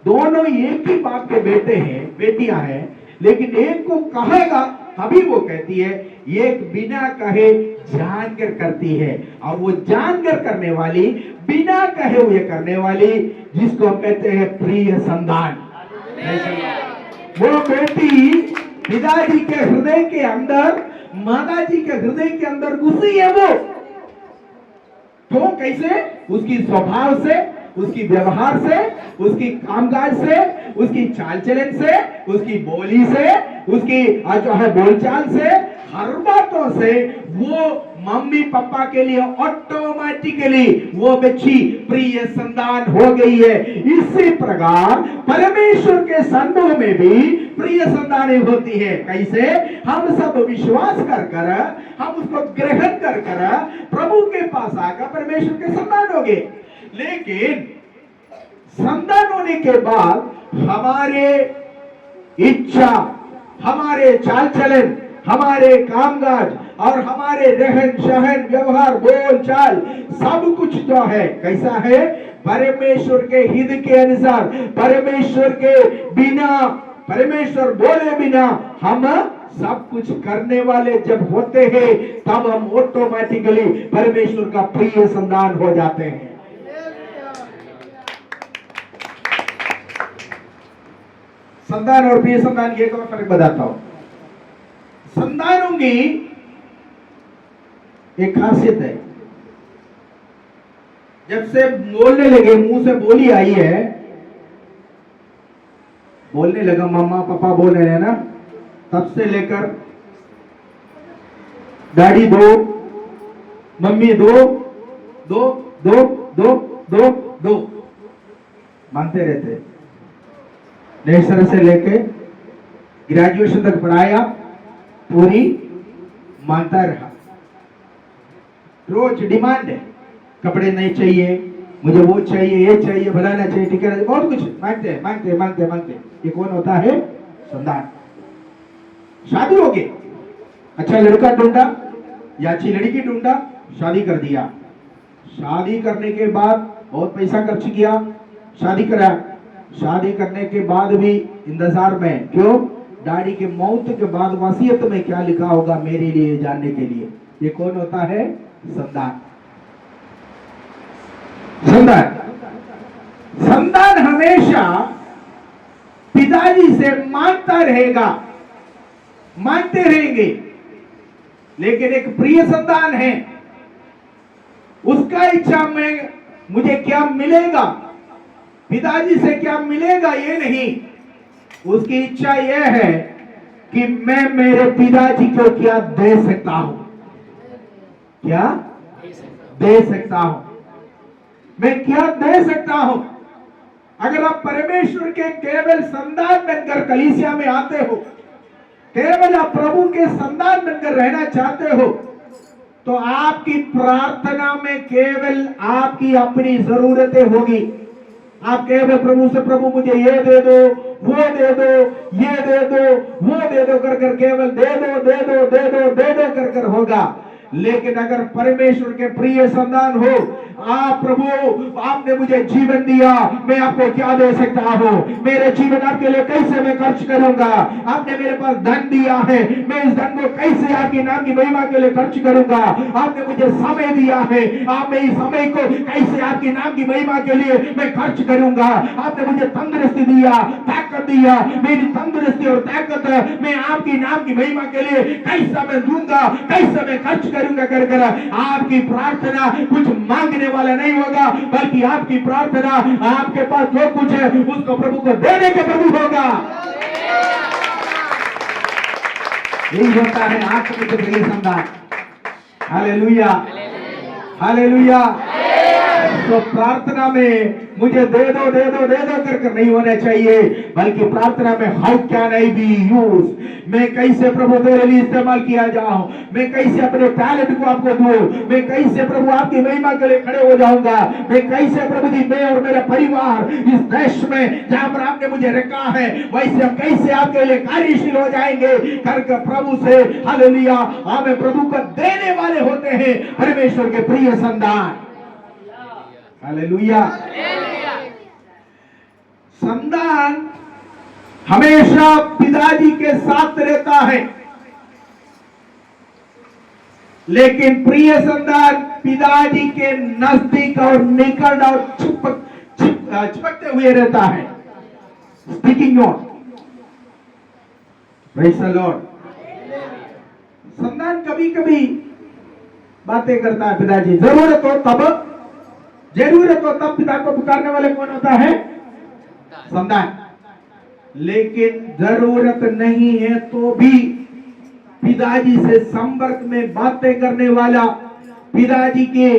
दोनों एक ही बाप के बेटे हैं, बेटियां हैं, लेकिन एक को कहेगा तभी वो कहती है, एक बिना कहे जानकर करती है, और वो जानकर करने वाली, बिना कहे हुए करने वाली, जिसको कहते हैं प्रिय संतान। वो बेटी पिताजी के हृदय के अंदर, माताजी के हृदय के अंदर घुसी है। वो तो कैसे? उसकी स्वभाव से, उसकी व्यवहार से, उसकी कामकाज से, उसकी चाल चलन से, उसकी बोली से, उसकी जो है बोलचाल से, हर बातों से वो मम्मी पापा के लिए ऑटोमेटिकली वो बच्ची प्रिय संतान हो गई है। इसी प्रकार परमेश्वर के संतों में भी प्रिय संतानें होती है। कैसे? हम सब विश्वास कर हम उसको ग्रहण कर प्रभु के पास आकर परमेश्वर के संतान हो गए। लेकिन संतान होने के बाद हमारे इच्छा, हमारे चाल चलन, हमारे कामकाज और हमारे रहन सहन, व्यवहार, बोल चाल, सब कुछ जो है कैसा है? परमेश्वर के हित के अनुसार, परमेश्वर के बिना, परमेश्वर बोले बिना हम सब कुछ करने वाले जब होते हैं, तब हम ऑटोमेटिकली परमेश्वर का प्रिय संतान हो जाते हैं। संतान और प्रिय संतान ये तो फर्क बताता हूं। संतानों की एक खासियत है, जब से बोलने लगे, मुंह से बोली आई है, बोलने लगा, मम्मा पापा बोल रहे हैं ना, तब से लेकर डैडी दो, मम्मी दो, दो दो दो दो दो मानते रहते। नर्सरी से लेके ग्रेजुएशन तक पढ़ाया, पूरी मानता रहा। रोज डिमांड है, कपड़े नहीं चाहिए, मुझे वो चाहिए, ये चाहिए, फलाना चाहिए, ठीक है, बहुत कुछ मांगते हैं, मांगते हैं, मांगते हैं, मांगते हैं। ये कौन होता है? संतान। शादी हो गई, अच्छा लड़का ढूंढा या अच्छी लड़की ढूंढा, शादी कर दिया। शादी करने के बाद बहुत पैसा खर्च किया, शादी करा। शादी करने के बाद भी इंतजार में, क्यों? डैडी के मौत के बाद वसीयत में क्या लिखा होगा मेरे लिए जानने के लिए। ये कौन होता है? संतान। संतान संतान हमेशा पिताजी से मांगता रहेगा, मांगते रहेंगे। लेकिन एक प्रिय संतान है, उसका इच्छा में मुझे क्या मिलेगा, पिताजी से क्या मिलेगा ये नहीं, उसकी इच्छा यह है कि मैं मेरे पिताजी को क्या दे सकता हूं, क्या दे सकता हूं, मैं क्या दे सकता हूं। अगर आप परमेश्वर के केवल संतान बनकर कलीसिया में आते हो, केवल आप प्रभु के संतान बनकर रहना चाहते हो, तो आपकी प्रार्थना में केवल आपकी अपनी जरूरतें होगी। आप केवल प्रभु से प्रभु मुझे ये दे दो, वो दे दो, ये दे दो, वो दे दो कर कर केवल दे दो दे दो दे दो दे दो कर कर होगा। लेकिन अगर परमेश्वर के प्रिय संतान हो, आप प्रभु आपने मुझे जीवन दिया, मैं आपको क्या दे सकता हूं, मेरे जीवन आपके लिए कैसे मैं खर्च करूंगा, आपने मेरे पास धन दिया है, मैं इस धन को कैसे आपके नाम की महिमा के लिए खर्च करूंगा, आपने मुझे समय दिया है, आप मेरे समय को कैसे आपके नाम की महिमा के लिए मैं खर्च करूंगा, आपने मुझे तंदुरुस्ती दिया, ताकत दिया, मेरी तंदुरुस्ती और ताकत मैं आपकी नाम की महिमा के लिए कैसा मैं दूंगा, कैसा मैं खर्च करूंगा कर कर आपकी प्रार्थना कुछ मांगने वाला नहीं होगा, बल्कि आपकी प्रार्थना आपके पास जो कुछ है उसको प्रभु को देने के प्रभु होगा। यही होता है आपके प्रिय संतान। Hallelujah, hallelujah. तो प्रार्थना में मुझे दे दो दे दो दे दो कर नहीं होना चाहिए, बल्कि प्रार्थना में how can I B use, मैं कैसे प्रभु तेरे लिए इस्तेमाल किया जाऊं, मैं कैसे अपने टैलेंट को आपको दूं, मैं कैसे प्रभु आपकी महिमा के लिए खड़े हो जाऊंगा, मैं कैसे प्रभु जी मैं और मेरा परिवार इस देश में जहां पर आपने मुझे रखा है वैसे हम कैसे आपके लिए कार्यशील हो जाएंगे करके प्रभु से हालेलुया हमें प्रभु को देने वाले होते हैं परमेश्वर के प्रिय संतान। हालेलुया। संतान हमेशा पिताजी के साथ रहता है, लेकिन प्रिय संतान पिताजी के नजदीक और निकट और चिपकते हुए रहता है। Speaking on, praise the Lord. संतान कभी कभी बातें करता है पिताजी, जरूरत हो तब पिता को पुकारने वाले कौन होता है? संतान। लेकिन जरूरत नहीं है तो भी पिताजी से संपर्क में बातें करने वाला, पिताजी के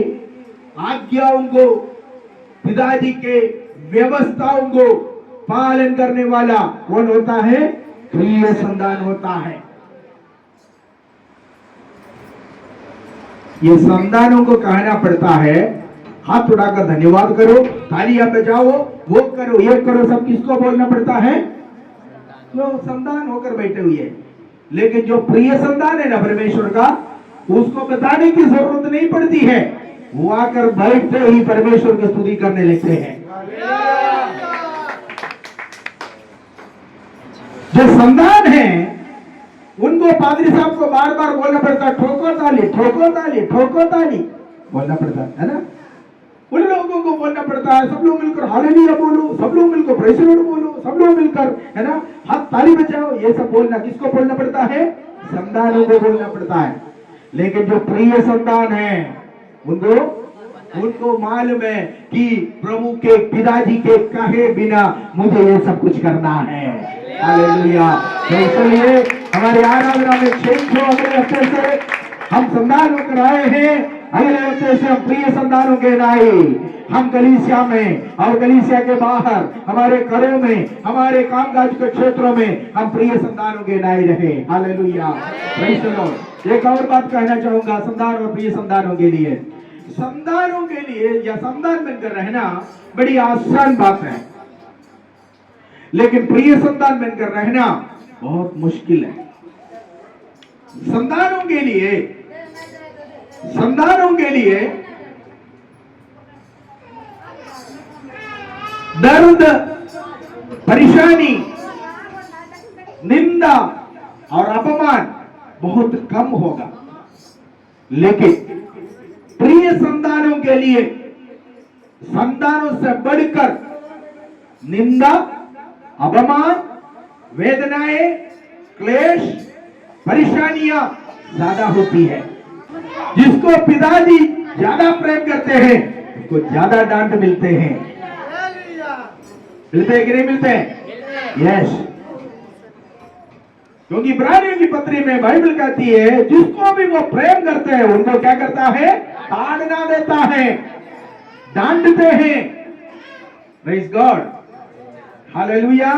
आज्ञाओं को, पिताजी के व्यवस्थाओं को पालन करने वाला कौन होता है? प्रिय संतान होता है। ये संतानों को कहना पड़ता है, हाथ उठाकर धन्यवाद करो, तालियां बजाओ, वो करो, ये करो, सब किसको बोलना पड़ता है? जो संतान होकर बैठे हुए। लेकिन जो प्रिय संतान है ना परमेश्वर का, उसको बताने की जरूरत नहीं पड़ती है, वो आकर बैठते ही परमेश्वर की स्तुति करने लगते हैं। जो संतान है उनको पादरी साहब को बार बार बोलना पड़ता है, ठोको ताली ठोको ताली ठोको ताली बोलना पड़ता है ना। उन लोगों को बोलना पड़ता है, सब लोग मिलकर हालेलुया बोलो, सब लोग मिलकर प्रेज़ द लॉर्ड बोलो, सब लोग मिलकर है ना हाथ ताली बजाओ, ये सब बोलना किसको बोलना पड़ता है? संतानों को बोलना पड़ता है। लेकिन जो प्रिय संतान है उनको मालूम है कि प्रभु के पिताजी के कहे बिना मुझे ये सब कुछ करना है। हालेलुया। तो इसलिए हमारे आराधना में अगले हफ्ते से हम संतान होकर आए हैं, अगले हफ्ते से हम प्रिय संतानों के नाई, हम कलीसिया में और कलीसिया के बाहर, हमारे घरों में, हमारे कामकाज के क्षेत्रों में हम प्रिय संतानों के नाई रहे। हालेलुया। Praise the Lord. एक और बात कहना चाहूंगा संतान और प्रिय संतानों के लिए। संतानों के लिए या संतान बनकर रहना बड़ी आसान बात है, लेकिन प्रिय संतान बनकर रहना बहुत मुश्किल है। संतानों के लिए दर्द, परेशानी, निंदा और अपमान बहुत कम होगा, लेकिन प्रिय संतानों के लिए संतानों से बढ़कर निंदा, अपमान, वेदनाएं, क्लेश, परेशानियां ज्यादा होती है। जिसको पिताजी ज्यादा प्रेम करते हैं उसको ज्यादा डांट मिलते हैं। मिलते हैं कि नहीं मिलते हैं? यस। क्योंकि इब्रानियों की पत्री में बाइबल कहती है जिसको भी वो प्रेम करते हैं उनको क्या करता है? ताड़ना देता है, डांटते हैं। Praise God, hallelujah.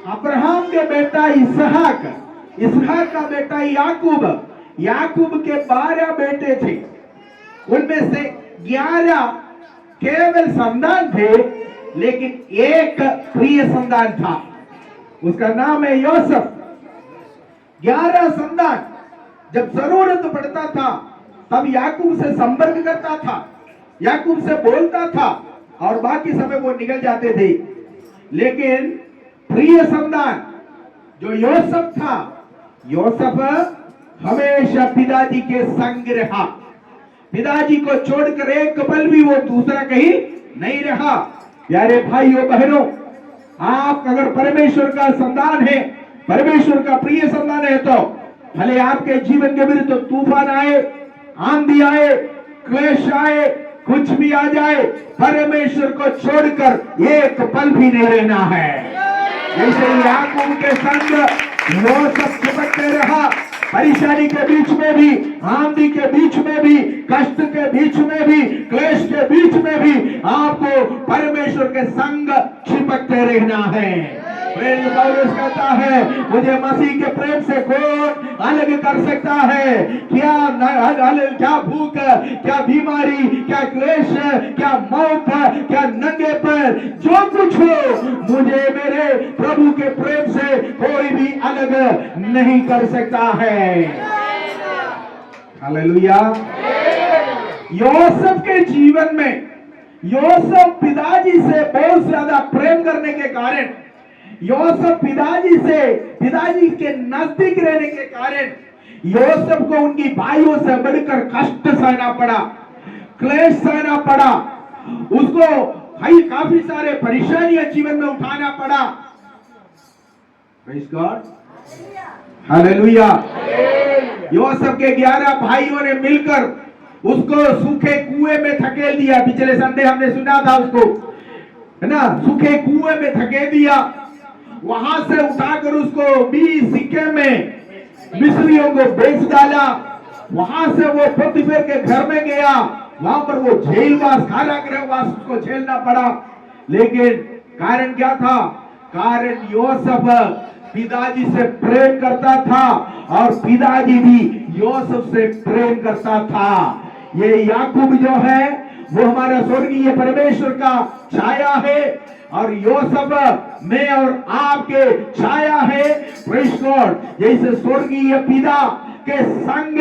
अब्राहम के बेटा इसहाक, इसहाक का बेटा याकूब, याकूब के 12 बेटे थे। उनमें से 11 केवल संतान थे, लेकिन एक प्रिय संतान था, उसका नाम है यूसुफ। 11 संतान जब जरूरत पड़ता था तब याकूब से संपर्क करता था, याकूब से बोलता था और बाकी समय वो निकल जाते थे। लेकिन प्रिय संतान जो यूसुफ था, यूसुफ हमेशा पिताजी के संग रहा। पिताजी को छोड़कर एक पल भी वो दूसरा कहीं नहीं रहा। प्यारे भाइयों बहनों, आप अगर परमेश्वर का संतान है, परमेश्वर का प्रिय संतान है, तो भले आपके जीवन के विरुद्ध तूफान आए, आंधी आए, क्लेश आए, कुछ भी आ जाए, परमेश्वर को छोड़कर एक पल भी नहीं रहना है। जैसे याकूब के संग यूसुफ चिपकते रहा, परेशानी के बीच में भी, आंधी के बीच में भी, कष्ट के बीच में भी, क्लेश के बीच में भी आपको परमेश्वर के संग चिपकते रहना है। पौलुस कहता है मुझे मसीह के प्रेम से कौन अलग कर सकता है? क्या भूख, क्या बीमारी, क्या क्लेश, क्या मौत, क्या नंगे पैर, जो कुछ हो मुझे मेरे प्रभु के प्रेम से कोई भी अलग नहीं कर सकता है। हालेलुया। यूसुफ के जीवन में, यूसुफ पिताजी से बहुत ज्यादा प्रेम करने के कारण, यूसुफ पिताजी के नजदीक रहने के कारण यूसुफ को उनकी भाइयों से बढ़कर कष्ट सहना पड़ा, क्लेश सहना पड़ा, उसको भाई काफी सारे परेशानियां जीवन में उठाना पड़ा। Praise God, hallelujah. यूसुफ के 11 भाइयों ने मिलकर उसको सूखे कुएं में धकेल दिया। पिछले संडे हमने सुना था उसको, है ना, सूखे कुएं में धकेल दिया। वहां से उठाकर उसको 20 सिक्के में मिस्रियों को बेच डाला। वहां से वो पोतीफेर के घर में गया, वहां पर वो जेलवास, कारागृहवास उसको झेलना पड़ा। लेकिन कारण क्या था? कारण यूसुफ पिताजी से प्रेम करता था और पिताजी भी यूसुफ से प्रेम करता था। ये याकूब जो है वो हमारा स्वर्गीय परमेश्वर का छाया है और यूसुफ में और आपके छाया है। Praise God. जैसे स्वर्गीय पिता के संग,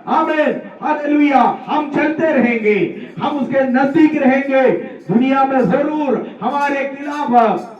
आमीन, हालेलुया, हम चलते रहेंगे, हम उसके नजदीक रहेंगे। दुनिया में जरूर हमारे खिलाफ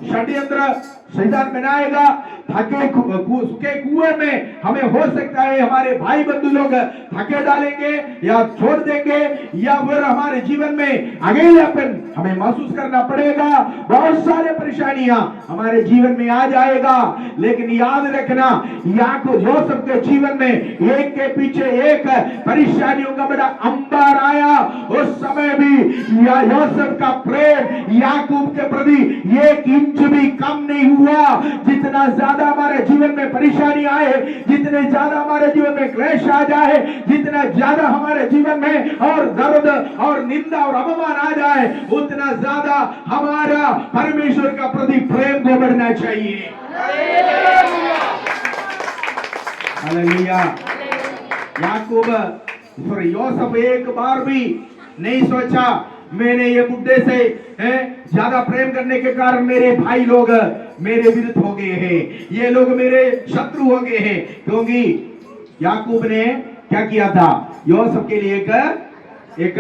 षड्यंत्र शैतान बनाएगा। सूखे कुएं में हमें हो सकता है हमारे भाई बंधु लोग धके डालेंगे या छोड़ देंगे, या फिर हमारे जीवन में अकेलापन हमें महसूस करना पड़ेगा। बहुत सारे परेशानियां हमारे जीवन में आ जाएगा। लेकिन याद रखना, याकूब यूसुफ के जीवन में एक के पीछे एक परेशानियों का बड़ा अंबार आया। उस समय भी यूसुफ का प्रेम याकूब के प्रति 1 इंच भी कम नहीं हुआ। जितना ज्यादा हमारे जीवन में परेशानी आए, जितने ज्यादा हमारे जीवन में क्लेश आ जाए, जितना ज्यादा हमारे जीवन में और दर्द और निंदा और अपमान आ जाए, उतना ज्यादा हमारा परमेश्वर का प्रति प्रेम को बढ़ना चाहिए। हालेलुया। यूसुफ एक बार भी नहीं सोचा मैंने ये बुड्ढे से ज्यादा प्रेम करने के कारण मेरे भाई लोग मेरे विरुद्ध हो गए हैं, ये लोग मेरे शत्रु हो गए हैं। क्योंकि याकूब ने क्या किया था? यूसुफ के लिए एक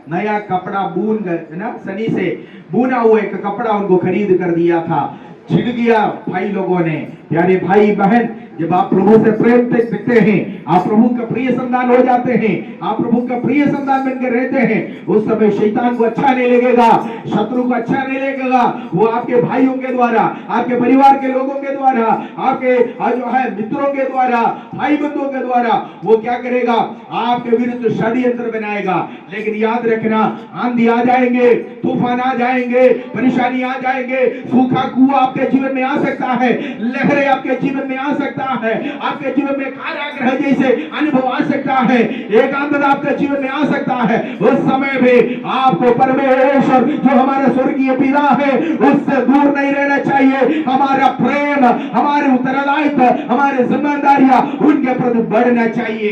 नया कपड़ा बुन कर, ना, सनी से बुना हुआ एक कपड़ा उनको खरीद कर दिया था। छिड़ गया भाई लोगों ने, प्यारे भाई बहन, जब आप प्रभु से प्रेम दिखते हैं, आप प्रभु का प्रिय संतान हो जाते हैं, आप प्रभु का प्रिय संतान बनकर रहते हैं, उस समय शैतान को अच्छा नहीं लगेगा, शत्रु को अच्छा नहीं लगेगा। वो आपके भाइयों के द्वारा, आपके परिवार के लोगों के द्वारा, आपके जो है मित्रों के द्वारा, भाई बंधुओं के द्वारा वो क्या करेगा, आपके विरुद्ध षड्यंत्र बनाएगा। लेकिन याद रखना, आंधी आ जाएंगे, तूफान आ जाएंगे, परेशानी आ जाएंगे, सूखा कुआं आपके जीवन में आ सकता है, लहरें आपके जीवन में आ सकता है, आपके जीवन में कारागृह जैसे अनुभव आ सकता है, एकांतता आपके जीवन में आ सकता है। उस समय भी आपको परमेश्वर जो हमारा स्वर्गीय पिता है उससे दूर नहीं रहना चाहिए। हमारा प्रेम, हमारे उत्तरदायित्व, हमारी जिम्मेदारियां उनके प्रति बढ़ना चाहिए।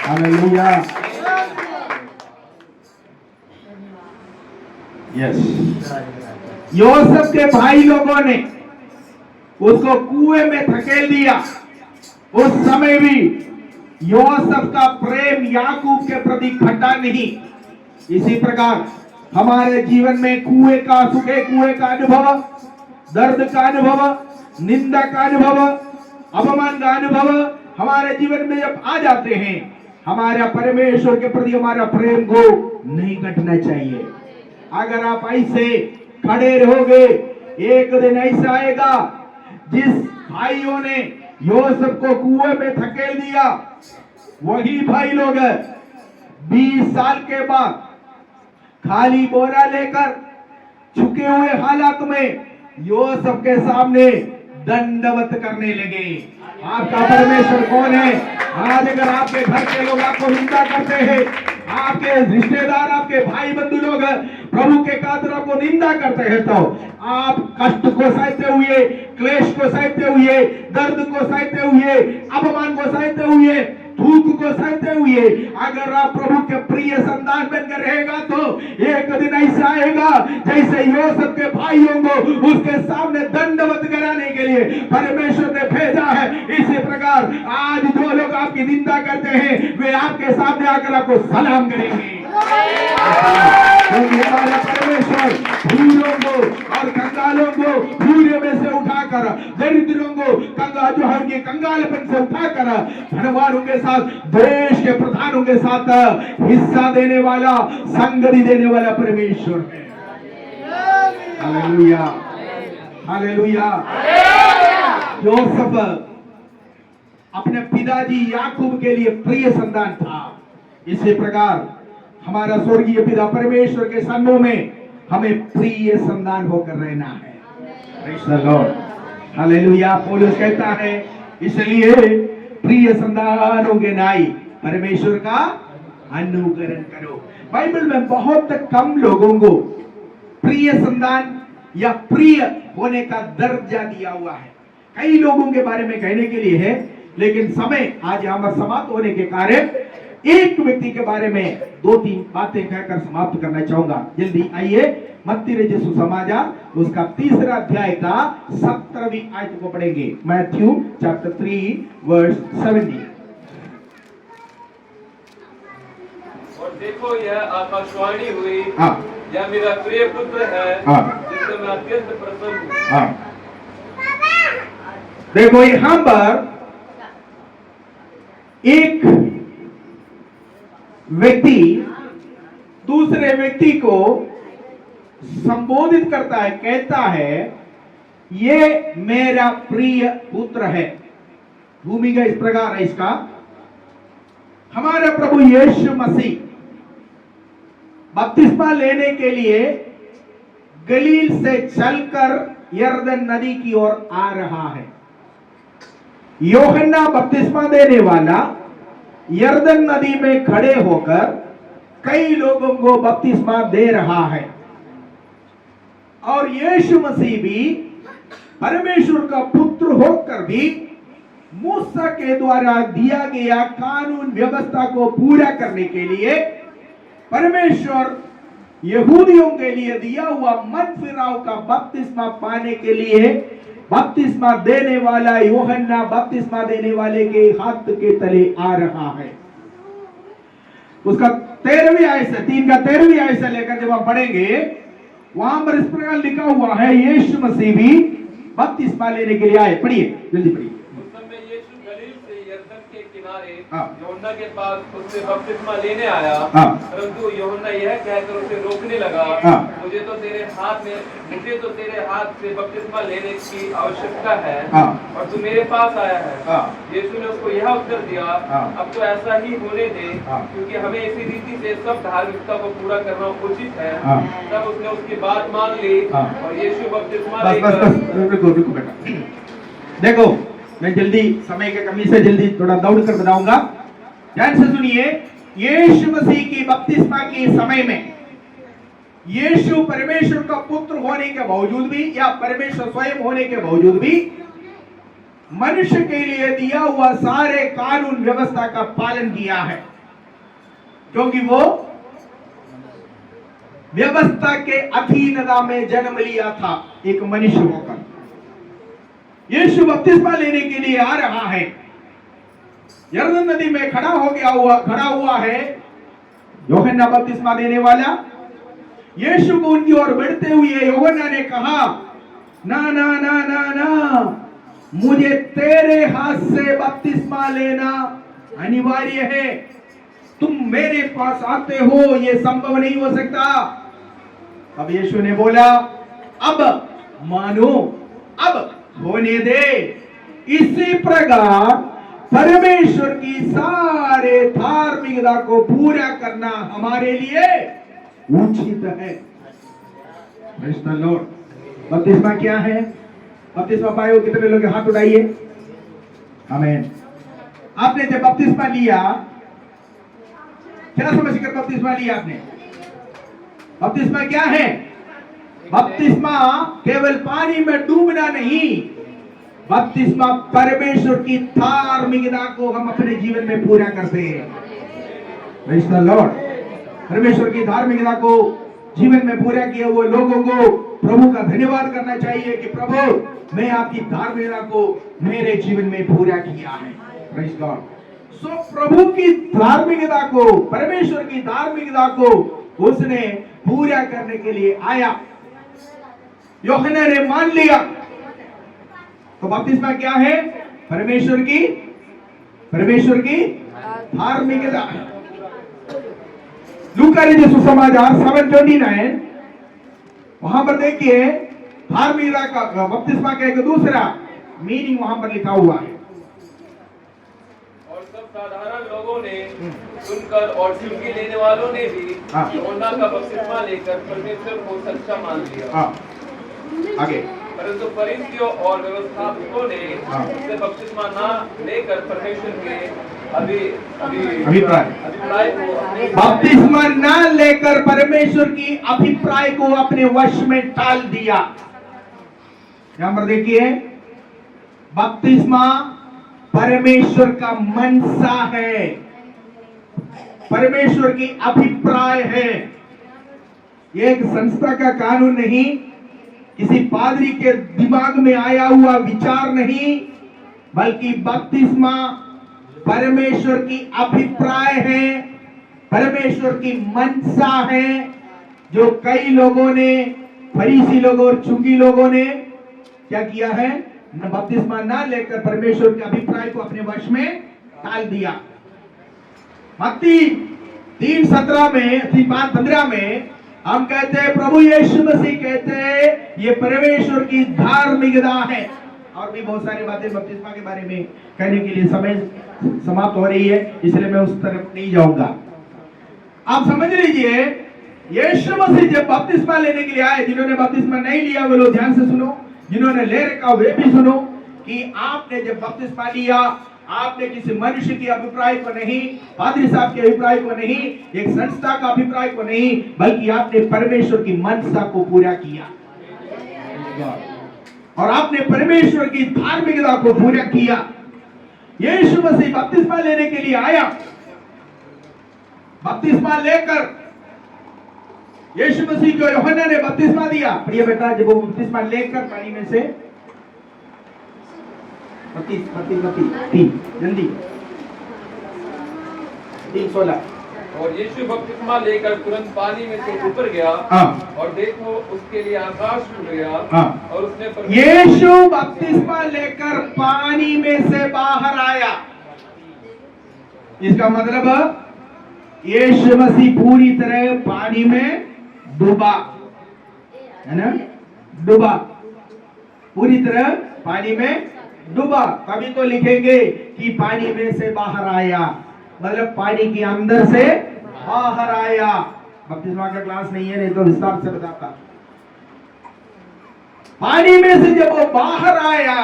हालेलुया। यस, योसेफ के भाई लोगों ने उसको कुएं में धकेल दिया। उस समय भी योसेफ का प्रेम याकूब के प्रति घटा नहीं। इसी प्रकार हमारे जीवन में कुएं का, सूखे कुएं का अनुभव, दर्द का अनुभव, निंदा का अनुभव, अपमान का अनुभव हमारे जीवन में जब आ जाते हैं, हमारा परमेश्वर के प्रति हमारा प्रेम को नहीं घटना चाहिए। अगर आप ऐसे खड़े रहोगे, एक दिन ऐसा आएगा, जिस भाइयों ने योसेफ को कुएं में धकेल दिया, वही भाई लोग 20 साल के बाद खाली बोरा लेकर झुके हुए हालात में योसेफ के सामने दंडवत करने लगे। आपका परमेश्वर कौन है? आज अगर आपके घर के लोग आपको निंदा करते हैं, आपके रिश्तेदार, आपके भाई बंधु लोग प्रभु के खातिर आपको निंदा करते हैं, तो आप कष्ट को सहते हुए, क्लेश को सहते हुए, दर्द को सहते हुए, अपमान को सहते हुए, धूप को सहते हुए अगर आप प्रभु के प्रिय संतान बनकर रहेगा, तो एक दिन ऐसा आएगा जैसे योसेफ के भाइयों को उसके सामने दंडवत कराने के लिए परमेश्वर ने भेजा है। इसी प्रकार आज जो लोग आपकी निंदा करते हैं, वे आपके सामने आकर आपको सलाम करेंगे। क्योंकि हमारा परमेश्वर भूलों को और कंगालों को भूले में से उठाकर, दरिद्रों को जो है उनके कंगालपन से उठाकर धनवानों के साथ, देश के प्रधानों के साथ हिस्सा देने वाला, संगति देने वाला परमेश्वर है। Hallelujah, hallelujah. योसेफ अपने पिताजी याकूब के लिए प्रिय संतान था। इसी प्रकार हमारा स्वर्गीय पिता परमेश्वर के सम्मुख में हमें प्रिय संतान होकर रहना है। Praise the Lord, hallelujah. पौलुस कहता है, इसलिए प्रिय संतानों के नाई परमेश्वर का अनुकरण करो। बाइबल में बहुत कम लोगों को प्रिय संतान या प्रिय होने का दर्जा दिया हुआ है। कई लोगों के बारे में कहने के लिए है, लेकिन समय आज हमारा समाप्त होने के कारण एक व्यक्ति के बारे में 2-3 बातें कहकर समाप्त करना चाहूंगा। जल्दी आइए, मत्ती रचित सुसमाचार उसका 3 अध्याय का 17वीं आयत को पढ़ेंगे। Matthew chapter 3 verse 17। और देखो, यह आकाशवाणी हुई, हाँ, यह मेरा प्रिय पुत्र है, हाँ, जिससे मैं अत्यंत प्रसन्न हूँ। हाँ। देखो, यहां पर एक व्यक्ति दूसरे व्यक्ति को संबोधित करता है, कहता है, ये मेरा प्रिय पुत्र है। भूमिका इस प्रकार है इसका, हमारा प्रभु यीशु मसीह बपतिस्मा लेने के लिए गलील से चलकर यरदन नदी की ओर आ रहा है। यूहन्ना बपतिस्मा देने वाला यरदन नदी में खड़े होकर कई लोगों को बपतिस्मा दे रहा है, और यीशु मसीह भी परमेश्वर का पुत्र होकर भी मूसा के द्वारा दिया गया कानून व्यवस्था को पूरा करने के लिए, परमेश्वर यहूदियों के लिए दिया हुआ मन फिराव का बपतिस्मा पाने के लिए बपतिस्मा देने वाला यूहन्ना बपतिस्मा देने वाले के हाथ के तले आ रहा है। उसका 13वीं आयत से 3 का 13वीं आयत से लेकर जब हम पढ़ेंगे, वहां पर इस प्रकार लिखा हुआ है, यीशु मसीह भी बपतिस्मा लेने के लिए आए। पढ़िए, जल्दी पढ़िए। उस समय यीशु गलील से यरदन के किनारे हाँ। यूहन्ना के पास उससे बपतिस्मा लेने आया। हाँ। परंतु यूहन्ना यह कहकर उसे रोकने लगा, हाँ। मुझे तो तेरे हाथ से बपतिस्मा लेने की आवश्यकता है, हाँ। और तू मेरे पास आया है। हाँ। यीशु ने उसको यह उत्तर दिया, हाँ। अब तो ऐसा ही होने दे, हाँ। क्योंकि हमें इसी रीति से सब धार्मिकता को पूरा करना उचित है। हाँ। तब उसने उसकी बात मान ली, हाँ। और यीशु बपतिस्मा बस बस लेकर बस, रुको बेटा। देखो, मैं जल्दी समय के कमी से जल्दी थोड़ा दौड़ कर बताऊंगा। ध्यान से सुनिए। यीशु मसीह की बपतिस्मा के समय में यीशु परमेश्वर का पुत्र होने के बावजूद भी, या परमेश्वर स्वयं होने के बावजूद भी, मनुष्य के लिए दिया हुआ सारे कानून व्यवस्था का पालन किया है, क्योंकि वो व्यवस्था के अधीनता में जन्म लिया था एक मनुष्य होकर। यीशु बपतिस्मा लेने के लिए आ रहा है, यरदन नदी में खड़ा हुआ है यूहन्ना बपतिस्मा देने वाला। यीशु को उनकी ओर बढ़ते हुए यूहन्ना ने कहा, ना ना ना ना ना, मुझे तेरे हाथ से बपतिस्मा लेना अनिवार्य है। तुम मेरे पास आते हो, यह संभव नहीं हो सकता। अब यीशु ने बोला, अब मानो, अब होने दे। इसी प्रकार परमेश्वर की सारे धार्मिकता को पूरा करना हमारे लिए उचित है। Praise the Lord. बपतिस्मा क्या है? बपतिस्मा पाए हो कितने लोग? हाथ उठाइए। आमीन। आपने जब बपतिस्मा लिया, क्या समझकर बपतिस्मा लिया आपने? बपतिस्मा क्या है? बपतिस्मा केवल पानी में डूबना नहीं, बपतिस्मा परमेश्वर की धार्मिकता को हम अपने जीवन में पूरा करते हैं। Praise the Lord. परमेश्वर की धार्मिकता को जीवन में पूरा किए हुए लोगों को प्रभु का धन्यवाद करना चाहिए कि प्रभु, मैं आपकी धार्मिकता को मेरे जीवन में पूरा किया है। Praise God. सो प्रभु की धार्मिकता को, परमेश्वर की धार्मिकता को उसने पूरा करने के लिए आया। यूहन्ना ने मान लिया। तो बपतिस्मा क्या है? परमेश्वर की धार्मिकता। लूका लिखे सुसमाचार 7:29, वहां पर देखिए धार्मिकता का, बपतिस्मा का एक दूसरा मीनिंग वहां पर लिखा हुआ है। और सब साधारण लोगों ने सुनकर और चुंगी लेने वालों ने भी यूहन्ना का बपतिस्मा लेकर परमेश्वर को सच्चा मान लिया। आगे। परंतु फरीसियों और व्यवस्थापकों ने उससे बपतिस्मा न लेकर परमेश्वर के अभिप्राय को बपतिस्मा न लेकर परमेश्वर की अभिप्राय को अपने वश में टाल दिया। यहां पर देखिए, बपतिस्मा परमेश्वर का मनसा है, परमेश्वर की अभिप्राय है। यह एक संस्था का कानून नहीं, किसी पादरी के दिमाग में आया हुआ विचार नहीं, बल्कि बपतिस्मा परमेश्वर की अभिप्राय है, परमेश्वर की मनसा है, जो कई लोगों ने, फरीसी लोगों और चुंगी लोगों ने क्या किया है? बपतिस्मा ना लेकर परमेश्वर के अभिप्राय को अपने वश में टाल दिया। मत्ती 3:17 में, 3:15 में हम कहते हैं, प्रभु यीशु मसीह कहते हैं ये परमेश्वर की धार्मिकता है। और भी बहुत सारी बातें बपतिस्मा के बारे में कहने के लिए समय समाप्त हो रही है, इसलिए मैं उस तरफ नहीं जाऊंगा। आप समझ लीजिए, यीशु मसीह जब बपतिस्मा लेने के लिए आए, जिन्होंने बपतिस्मा नहीं लिया वे लोग ध्यान से सुनो, जिन्होंने ले रखा वे भी सुनो, कि आपने जब बपतिस्मा लिया, आपने किसी मनुष्य के अभिप्राय को नहीं, पादरी साहब के अभिप्राय को नहीं, एक संस्था का अभिप्राय को नहीं, बल्कि आपने परमेश्वर की मनसा को पूरा किया और आपने परमेश्वर की धार्मिकता को पूरा किया। यीशु मसीह बपतिस्मा लेने के लिए आया। बपतिस्मा लेकर यीशु मसीह को यूहन्ना ने बपतिस्मा दिया। प्रिय बेटा, जब वो बपतिस्मा लेकर पानी में से, मत्ती 3 जल्दी 3:16 और यीशु बपतिस्मा लेकर तुरंत पानी में से ऊपर गया हाँ। और देखो उसके लिए आकाश खुल गया हाँ। और उसने यीशु बपतिस्मा लेकर पानी में से बाहर आया। इसका मतलब यीशु मसीह पूरी तरह पानी में डूबा, है ना, डूबा, पूरी तरह पानी में डूबा। तभी तो लिखेंगे कि पानी में से बाहर आया, मतलब पानी के अंदर से बाहर आया। बपतिस्मा का क्लास नहीं है, नहीं तो विस्तार से बताता। पानी में से जब वो बाहर आया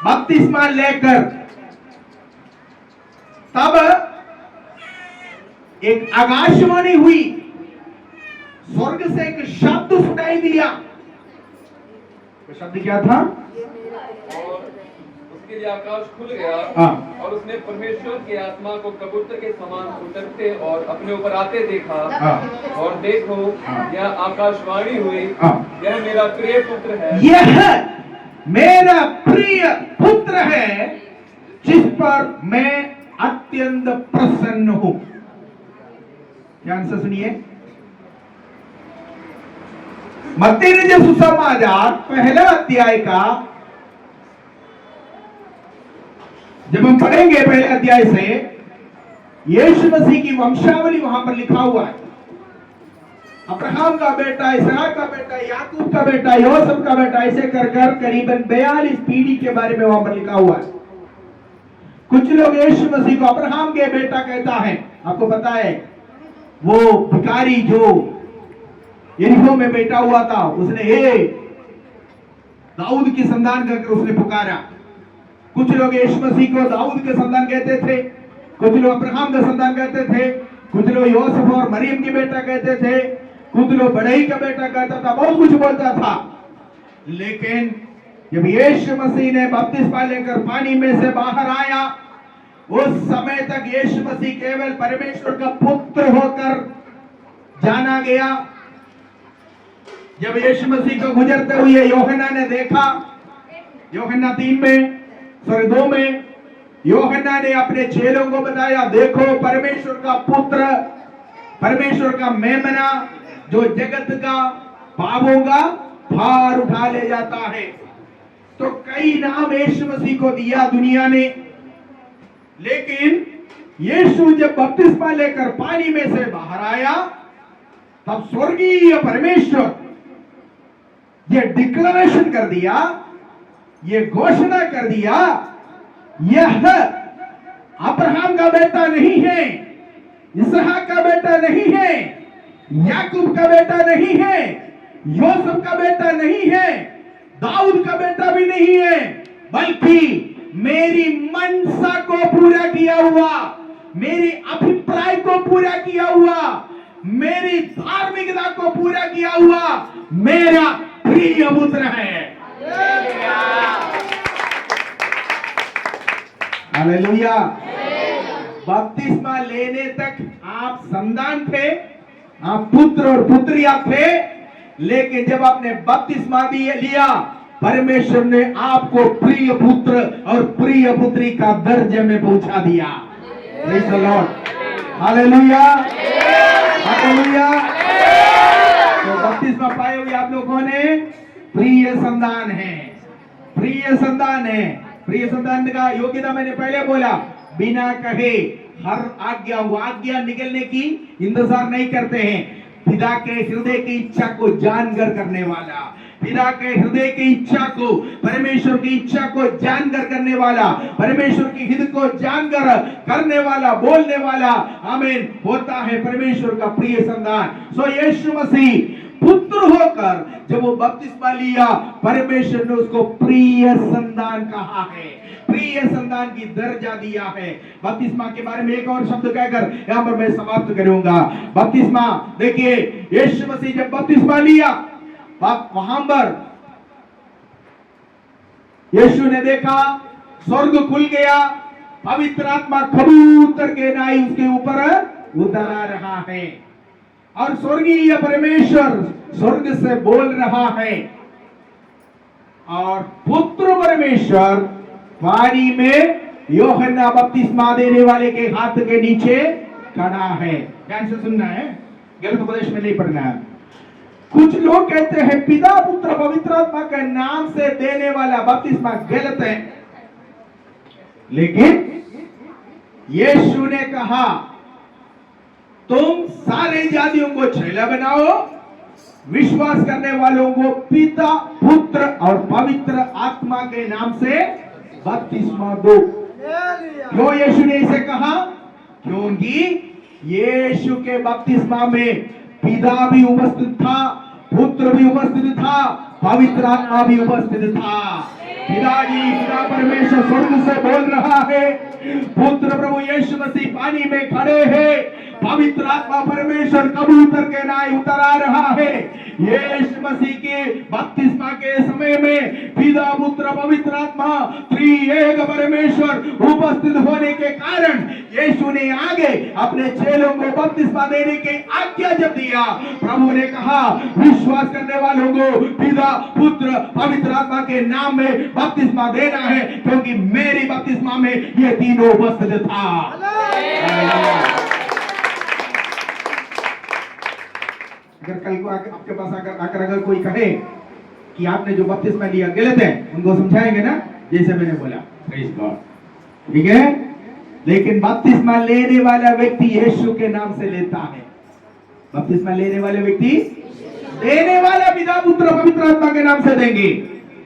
बपतिस्मा लेकर, तब एक आकाशवाणी हुई, स्वर्ग से एक शब्द सुनाई दिया। तो शब्द क्या था? और उसके लिए आकाश खुल गया और उसने परमेश्वर की आत्मा को कबूतर के समान उतरते और अपने ऊपर आते देखा। और देखो यह आकाशवाणी हुई, यह मेरा प्रिय पुत्र है, यह मेरा प्रिय पुत्र है जिस पर मैं अत्यंत प्रसन्न हूं। ध्यान से सुनिए, मत्ती रचित सुसमाचार पहला अध्याय का जब हम पढ़ेंगे पहले अध्याय से, यीशु मसीह की वंशावली वहां पर लिखा हुआ है। अब्राहम का बेटा, इसहाक का बेटा, याकूब का बेटा, योसेफ का बेटा, ऐसे कर कर करीबन 42 पीढ़ी के बारे में वहां पर लिखा हुआ है। कुछ लोग यीशु मसीह को अब्राहम के बेटा कहता है। आपको पता है वो भिखारी जो यरीहो में बैठा हुआ था, उसने हे दाऊद की संतान करके उसने पुकारा। कुछ लोग यीशु मसीह को दाऊद के संतान कहते थे, कुछ लोग अब्राहम का संतान कहते थे, कुछ लोग यूसुफ और मरियम की बेटा कहते थे, कुछ लोग बढ़ई का बेटा कहता था, बहुत कुछ बोलता था। लेकिन जब यीशु मसीह ने बपतिस्मा लेकर पानी में से बाहर आया, उस समय तक यीशु मसीह केवल परमेश्वर का पुत्र होकर जाना गया। जब यीशु मसीह को गुजरते हुए यूहन्ना ने देखा, यूहन्ना 2 में यूहन्ना ने अपने चेलों को बताया, देखो परमेश्वर का पुत्र, परमेश्वर का मेमना जो जगत का पापों का भार उठा ले जाता है। तो कई नाम यीशु मसीह को दिया दुनिया ने, लेकिन यीशु जब बपतिस्मा लेकर पानी में से बाहर आया, तब स्वर्गीय परमेश्वर ये डिक्लेरेशन कर दिया, ये घोषणा कर दिया, यह अब्राहम का बेटा नहीं है, इसहाक का बेटा नहीं है, याकूब का बेटा नहीं है, यूसुफ का बेटा नहीं है, दाऊद का बेटा भी नहीं है, बल्कि मेरी मनसा को पूरा किया हुआ, मेरी अभिप्राय को पूरा किया हुआ, मेरी धार्मिकता को पूरा किया हुआ मेरा प्रिय पुत्र है। हालेलुया। बपतिस्मा लेने तक आप संतान थे, आप पुत्र और पुत्रिया थे, लेकिन जब आपने बपतिस्मा लिया, परमेश्वर ने आपको प्रिय पुत्र और प्रिय पुत्री का दर्जे में पहुंचा दिया। Praise the Lord. Hallelujah, hallelujah. तो बपतिस्मा पाए हुए आप लोग कौन है? प्रिय संतान है, प्रिय संतान है। प्रिय संतान का योग्यता मैंने पहले बोला, बिना कहे हर आज्ञा निकलने की इंतजार नहीं करते हैं। पिता के हृदय की इच्छा को जानकर करने वाला, पिता के हृदय की इच्छा को, परमेश्वर की इच्छा को जानकर करने वाला, परमेश्वर की हित को जानकर करने वाला, बोलने वाला, आमीन, होता है परमेश्वर का प्रिय संतान। सो यीशु मसीह पुत्र होकर जब वो बपतिस्मा लिया, परमेश्वर ने उसको प्रिय संतान कहा है, प्रिय संतान की दर्जा दिया है। बपतिस्मा के बारे में एक और शब्द कहकर यहां पर मैं समाप्त करूंगा। बपतिस्मा, देखिए यीशु मसीह जब बपतिस्मा लिया, वहां पर यीशु ने देखा स्वर्ग खुल गया, पवित्र आत्मा कबूतर के नाई उसके ऊपर उतर आ रहा है और स्वर्गीय परमेश्वर स्वर्ग से बोल रहा है और पुत्र परमेश्वर पानी में यूहन्ना बपतिस्मा देने वाले के हाथ के नीचे खड़ा है। ध्यान से सुनना है, गलत उपदेश में नहीं पढ़ना है। कुछ लोग कहते हैं पिता पुत्र पवित्र आत्मा के नाम से देने वाला बपतिस्मा गलत है, लेकिन यीशु ने कहा तुम सारे जातियों को चेला बनाओ, विश्वास करने वालों को पिता पुत्र और पवित्र आत्मा के नाम से बपतिस्मा दो। क्यों यीशु ने इसे कहा? क्योंकि यीशु के बपतिस्मा में पिता भी उपस्थित था, पुत्र भी उपस्थित था, पवित्र आत्मा भी उपस्थित था। पिता परमेश्वर स्वर्ग से बोल रहा है, पुत्र प्रभु यीशु मसीह पानी में खड़े हैं, पवित्र आत्मा परमेश्वर कबूतर के नाई उतर आ रहा है। यीशु मसीह के बपतिस्मा के समय में पिता पुत्र पवित्र आत्मा त्रिएक परमेश्वर उपस्थित होने के कारण यीशु ने आगे अपने चेलों को बपतिस्मा देने की आज्ञा जब दिया, प्रभु ने कहा विश्वास करने वालों को पिता पुत्र पवित्र आत्मा के नाम में बपतिस्मा देना है, क्योंकि मेरी बपतिस्मा में ये तीनों उपस्थित था। अगर कल को आपके पास आकर अगर कोई कहे कि आपने जो बपतिस्मा लिया गलत है, उनको समझाएंगे ना, जैसे मैंने बोला, प्रेज़ गॉड, ठीक है। लेकिन बपतिस्मा लेने वाला व्यक्ति यीशु के नाम से लेता है। बपतिस्मा लेने वाले व्यक्ति, देने वाला पिता पुत्र पवित्र आत्मा के नाम से देंगे,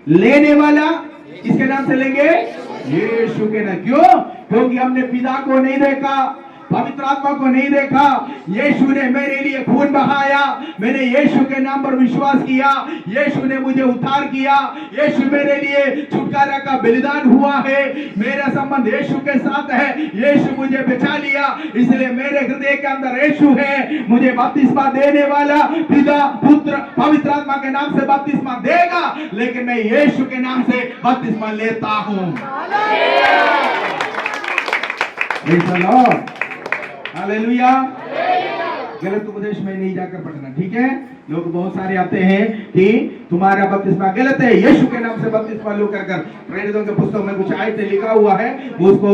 लेने वाला किसके नाम से लेंगे? यीशु के नाम। क्यों? क्योंकि हमने पिता को नहीं देखा, पवित्र आत्मा को नहीं देखा, यीशु ने मेरे लिए खून बहाया, मैंने यीशु के नाम पर विश्वास किया, यीशु ने मुझे उद्धार किया, यीशु मेरे लिए छुटकारा का बलिदान हुआ है, मेरा संबंध यीशु के साथ है, यीशु मुझे बचा लिया, इसलिए मेरे हृदय के अंदर यीशु है। मुझे बपतिस्मा देने वाला पिता पुत्र पवित्र आत्मा के नाम से बपतिस्मा देगा, लेकिन मैं यीशु के नाम से बपतिस्मा लेता हूं। हालेलुया। गलत उपदेश में नहीं जाकर पढ़ना, ठीक है। लोग बहुत सारे आते हैं कि तुम्हारा बपतिस्मा गलत है, यीशु के नाम से बपतिस्मा लो कर प्रेरितों के पुस्तक में कुछ आयतें लिखा हुआ है, वो उसको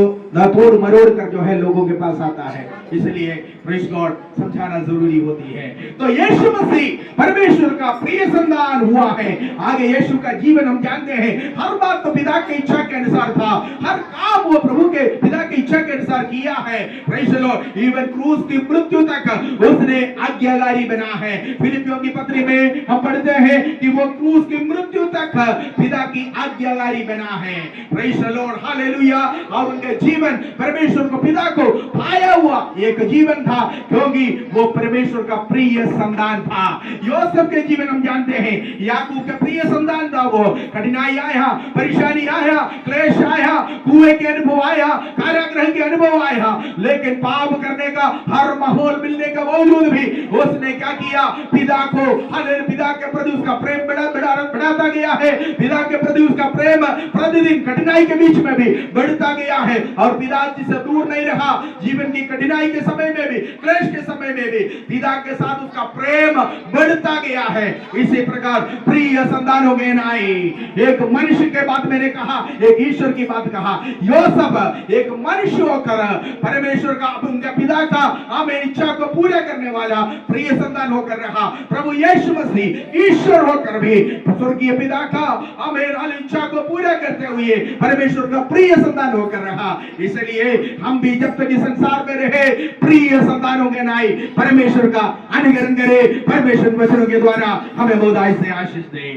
तोड़ मरोड़ कर जो है लोगों के पास आता है, इसलिए प्रेज़ गॉड समझाना जरूरी होती है। तो यीशु मसीह परमेश्वर का प्रिय संतान हुआ है। आगे यीशु का जीवन हम जानते हैं, हर बात तो पिता की इच्छा के अनुसार था, हर काम वो प्रभु के पिता की इच्छा के अनुसार किया है। Praise the Lord. इवन क्रूस की मृत्यु तक उसने आज्ञाकारी बना है। फिलिपियों की पत्री में हम पढ़ते हैं कि वो क्रूस की मृत्यु तक पिता की आज्ञाकारी बना है। Praise the Lord, hallelujah. और उनके जीवन परमेश्वर को पिता को पाया हुआ एक जीवन था, क्योंकि वो परमेश्वर का प्रिय संतान था। योसेफ के जीवन हम जानते हैं, याकूब का प्रिय संतान था। वो कठिनाई आया, परेशानी आया, क्लेश आया, कुएं के अनुभव आया, कारागृह के अनुभव आया, लेकिन पाप करने का हर माहौल मिलने के बावजूद भी उसने क्या किया? पिता को, हालेलुया, पिता के प्रति उसका प्रेम बढ़ाता गया है। पिता के प्रति उसका प्रेम प्रतिदिन कठिनाई के बीच में भी बढ़ता गया है, और पिता जी से दूर नहीं रहा। जीवन की कठिनाई के समय में भी, क्लेश के समय में भी पिता के साथ उसका प्रेम बढ़ता गया है। इसी प्रकार प्रिय संतानों के नाई, एक मनुष्य के बात मैंने कहा, एक ईश्वर की बात कहा। योसेफ एक मनुष्य होकर परमेश्वर का, उनके पिता का आमीन इच्छा को पूरा करने वाला प्रिय संतान होकर रहा। प्रभु यीशु मसीह ईश्वर होकर भी स्वर्गीय पिता का आमीन इच्छा को पूरा करते हुए परमेश्वर का प्रिय संतान होकर रहा। इसलिए हम भी जब तक इस संसार में रहे प्रिय संतानों के नाई परमेश्वर का अनुकरण करें, परमेश्वर वचनों के द्वारा हमें खुदाई से आशीष दे।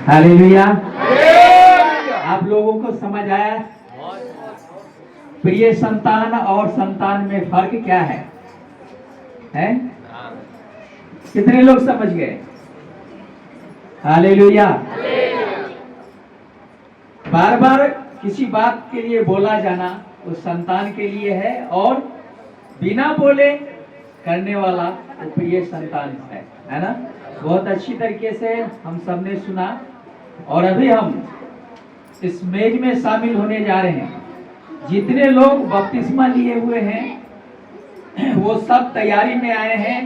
हालेलुया। आप लोगों को समझ आया प्रिय संतान और संतान में फर्क क्या है? कितने लोग समझ गए? हालेलुया। बार बार किसी बात के लिए बोला जाना उस संतान के लिए है, और बिना बोले करने वाला वो प्रिय संतान है ना। बहुत अच्छी तरीके से हम सबने सुना और अभी हम इस मेज में शामिल होने जा रहे हैं। जितने लोग बपतिस्मा लिए हुए हैं वो सब तैयारी में आए हैं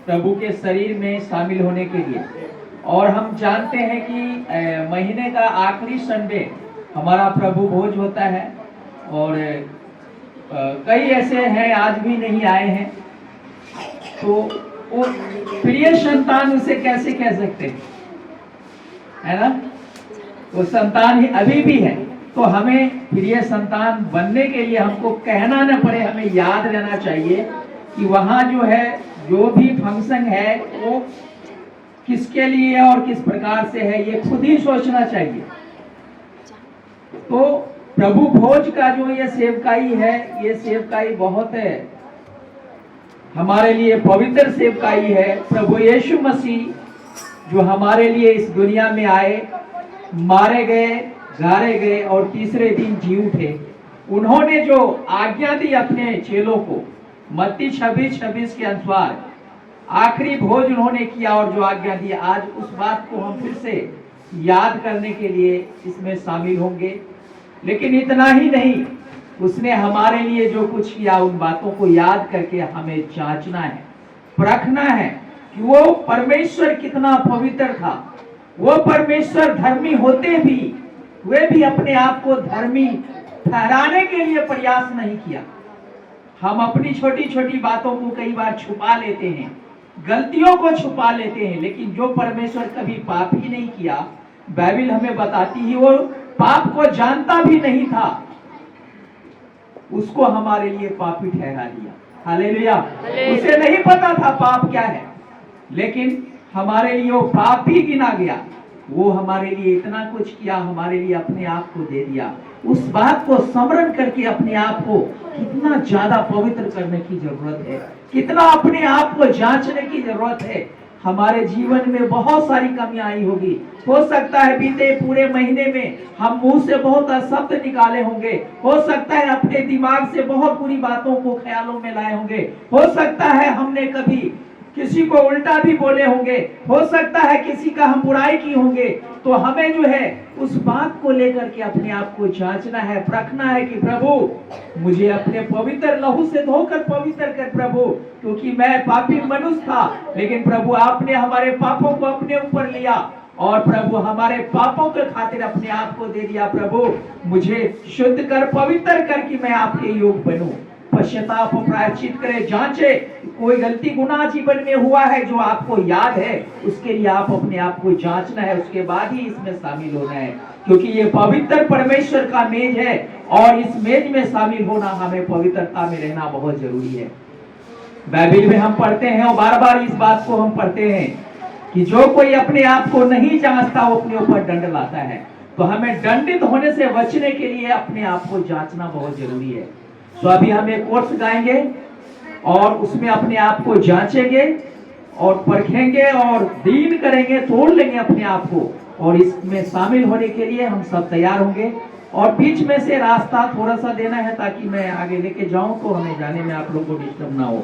प्रभु के शरीर में शामिल होने के लिए। और हम जानते हैं कि महीने का आखिरी संडे हमारा प्रभु भोज होता है और कई ऐसे हैं आज भी नहीं आए हैं, तो वो प्रिय संतान उसे कैसे कह सकते हैं, है ना। वो संतान ही अभी भी है, तो हमें प्रिय संतान बनने के लिए हमको कहना न पड़े, हमें याद रहना चाहिए कि वहाँ जो है जो भी फंक्शन है वो किसके लिए और किस प्रकार से है, ये खुद ही सोचना चाहिए। तो प्रभु भोज का जो ये सेवकाई है, ये सेवकाई बहुत है हमारे लिए पवित्र सेवकाई है। प्रभु यीशु मसीह जो हमारे लिए इस दुनिया में आए, मारे गए, गाड़े गए और तीसरे दिन जी उठे। उन्होंने जो आज्ञा दी अपने चेलों को, मत्ती 26:26 के अनुसार आखिरी भोज उन्होंने किया और जो आज्ञा दी, आज उस बात को हम फिर से याद करने के लिए इसमें शामिल होंगे। लेकिन इतना ही नहीं, उसने हमारे लिए जो कुछ किया उन बातों को याद करके हमें जांचना है, परखना है कि वो परमेश्वर कितना पवित्र था। वो परमेश्वर धर्मी होते भी वे भी अपने आप को धर्मी ठहराने के लिए प्रयास नहीं किया। हम अपनी छोटी छोटी बातों को कई बार छुपा लेते हैं, गलतियों को छुपा लेते हैं, लेकिन जो परमेश्वर कभी पाप ही नहीं किया, बाइबल हमें बताती है वो पाप को जानता भी नहीं था, उसको हमारे लिए पापी ठहरा दिया। हालेलुया। उसे नहीं पता था पाप क्या है, लेकिन हमारे लिए वो पाप ही गिना गया। वो हमारे लिए इतना कुछ किया, हमारे लिए अपने आप को दे दिया। उस बात को स्मरण करके अपने आप को कितना ज्यादा पवित्र करने की जरूरत है, कितना अपने आप को जांचने की जरूरत है। हमारे जीवन में बहुत सारी कमियां आई होगी। हो सकता है बीते पूरे महीने में हम मुंह से बहुत शब्द निकाले होंगे, हो सकता है अपने दिमाग से बहुत बुरी बातों को ख्यालों में लाए होंगे, हो सकता है हमने कभी किसी को उल्टा भी बोले होंगे, हो सकता है किसी का हम बुराई की होंगे। तो हमें जो है उस बात को लेकर के अपने आप को जांचना है, परखना है कि प्रभु मुझे अपने पवित्र लहू से धोकर पवित्र कर प्रभु, क्योंकि मैं पापी मनुष्य था, लेकिन प्रभु आपने हमारे पापों को अपने ऊपर लिया और प्रभु हमारे पापों के खातिर अपने आप को दे दिया। प्रभु मुझे शुद्ध कर, पवित्र कर कि मैं आपके योग बनूं। पश्चाताप प्रायश्चित करे, जांचे कोई गलती गुनाह जीवन में हुआ है जो आपको याद है, उसके लिए आप अपने आप को जांचना है, उसके बाद ही इसमें शामिल होना है, क्योंकि ये पवित्र परमेश्वर का मेज है और इस मेज में शामिल होना, हमें पवित्रता में रहना बहुत जरूरी है। बाइबल में हम पढ़ते हैं और बार बार इस बात को हम पढ़ते हैं कि जो कोई अपने आप को नहीं जांचता वो अपने ऊपर दंड लाता है। तो हमें दंडित होने से बचने के लिए अपने आप को जांचना बहुत जरूरी है। तो अभी हम एक कोर्स गाएंगे और उसमें अपने आप को जांचेंगे और परखेंगे और दीन करेंगे, तोड़ लेंगे अपने आप को, और इसमें शामिल होने के लिए हम सब तैयार होंगे। और बीच में से रास्ता थोड़ा सा देना है ताकि मैं आगे लेके जाऊं, तो हमें जाने में आप लोगों को डिस्टर्ब ना हो।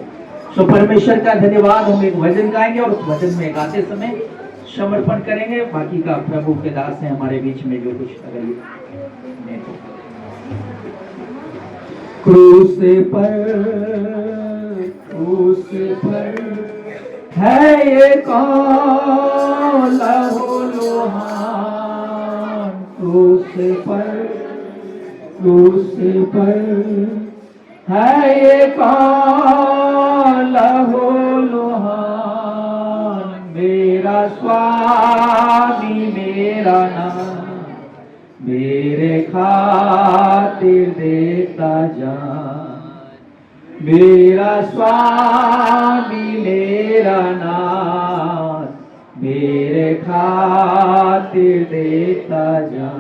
तो परमेश्वर का धन्यवाद। हम एक भजन गाएंगे और उस भजन में गाते समय समर्पण करेंगे। बाकी का प्रभु के दास है हमारे बीच में जो कुछ अगर क्रूस पर है ये कौन लहू लुहान, क्रूस पर है ये कौन लहू लुहान, मेरा स्वामी मेरा नाम मेरे खातिर देता जान, मेरा स्वामी मेरा नाथ मेरे खातिर देता जान।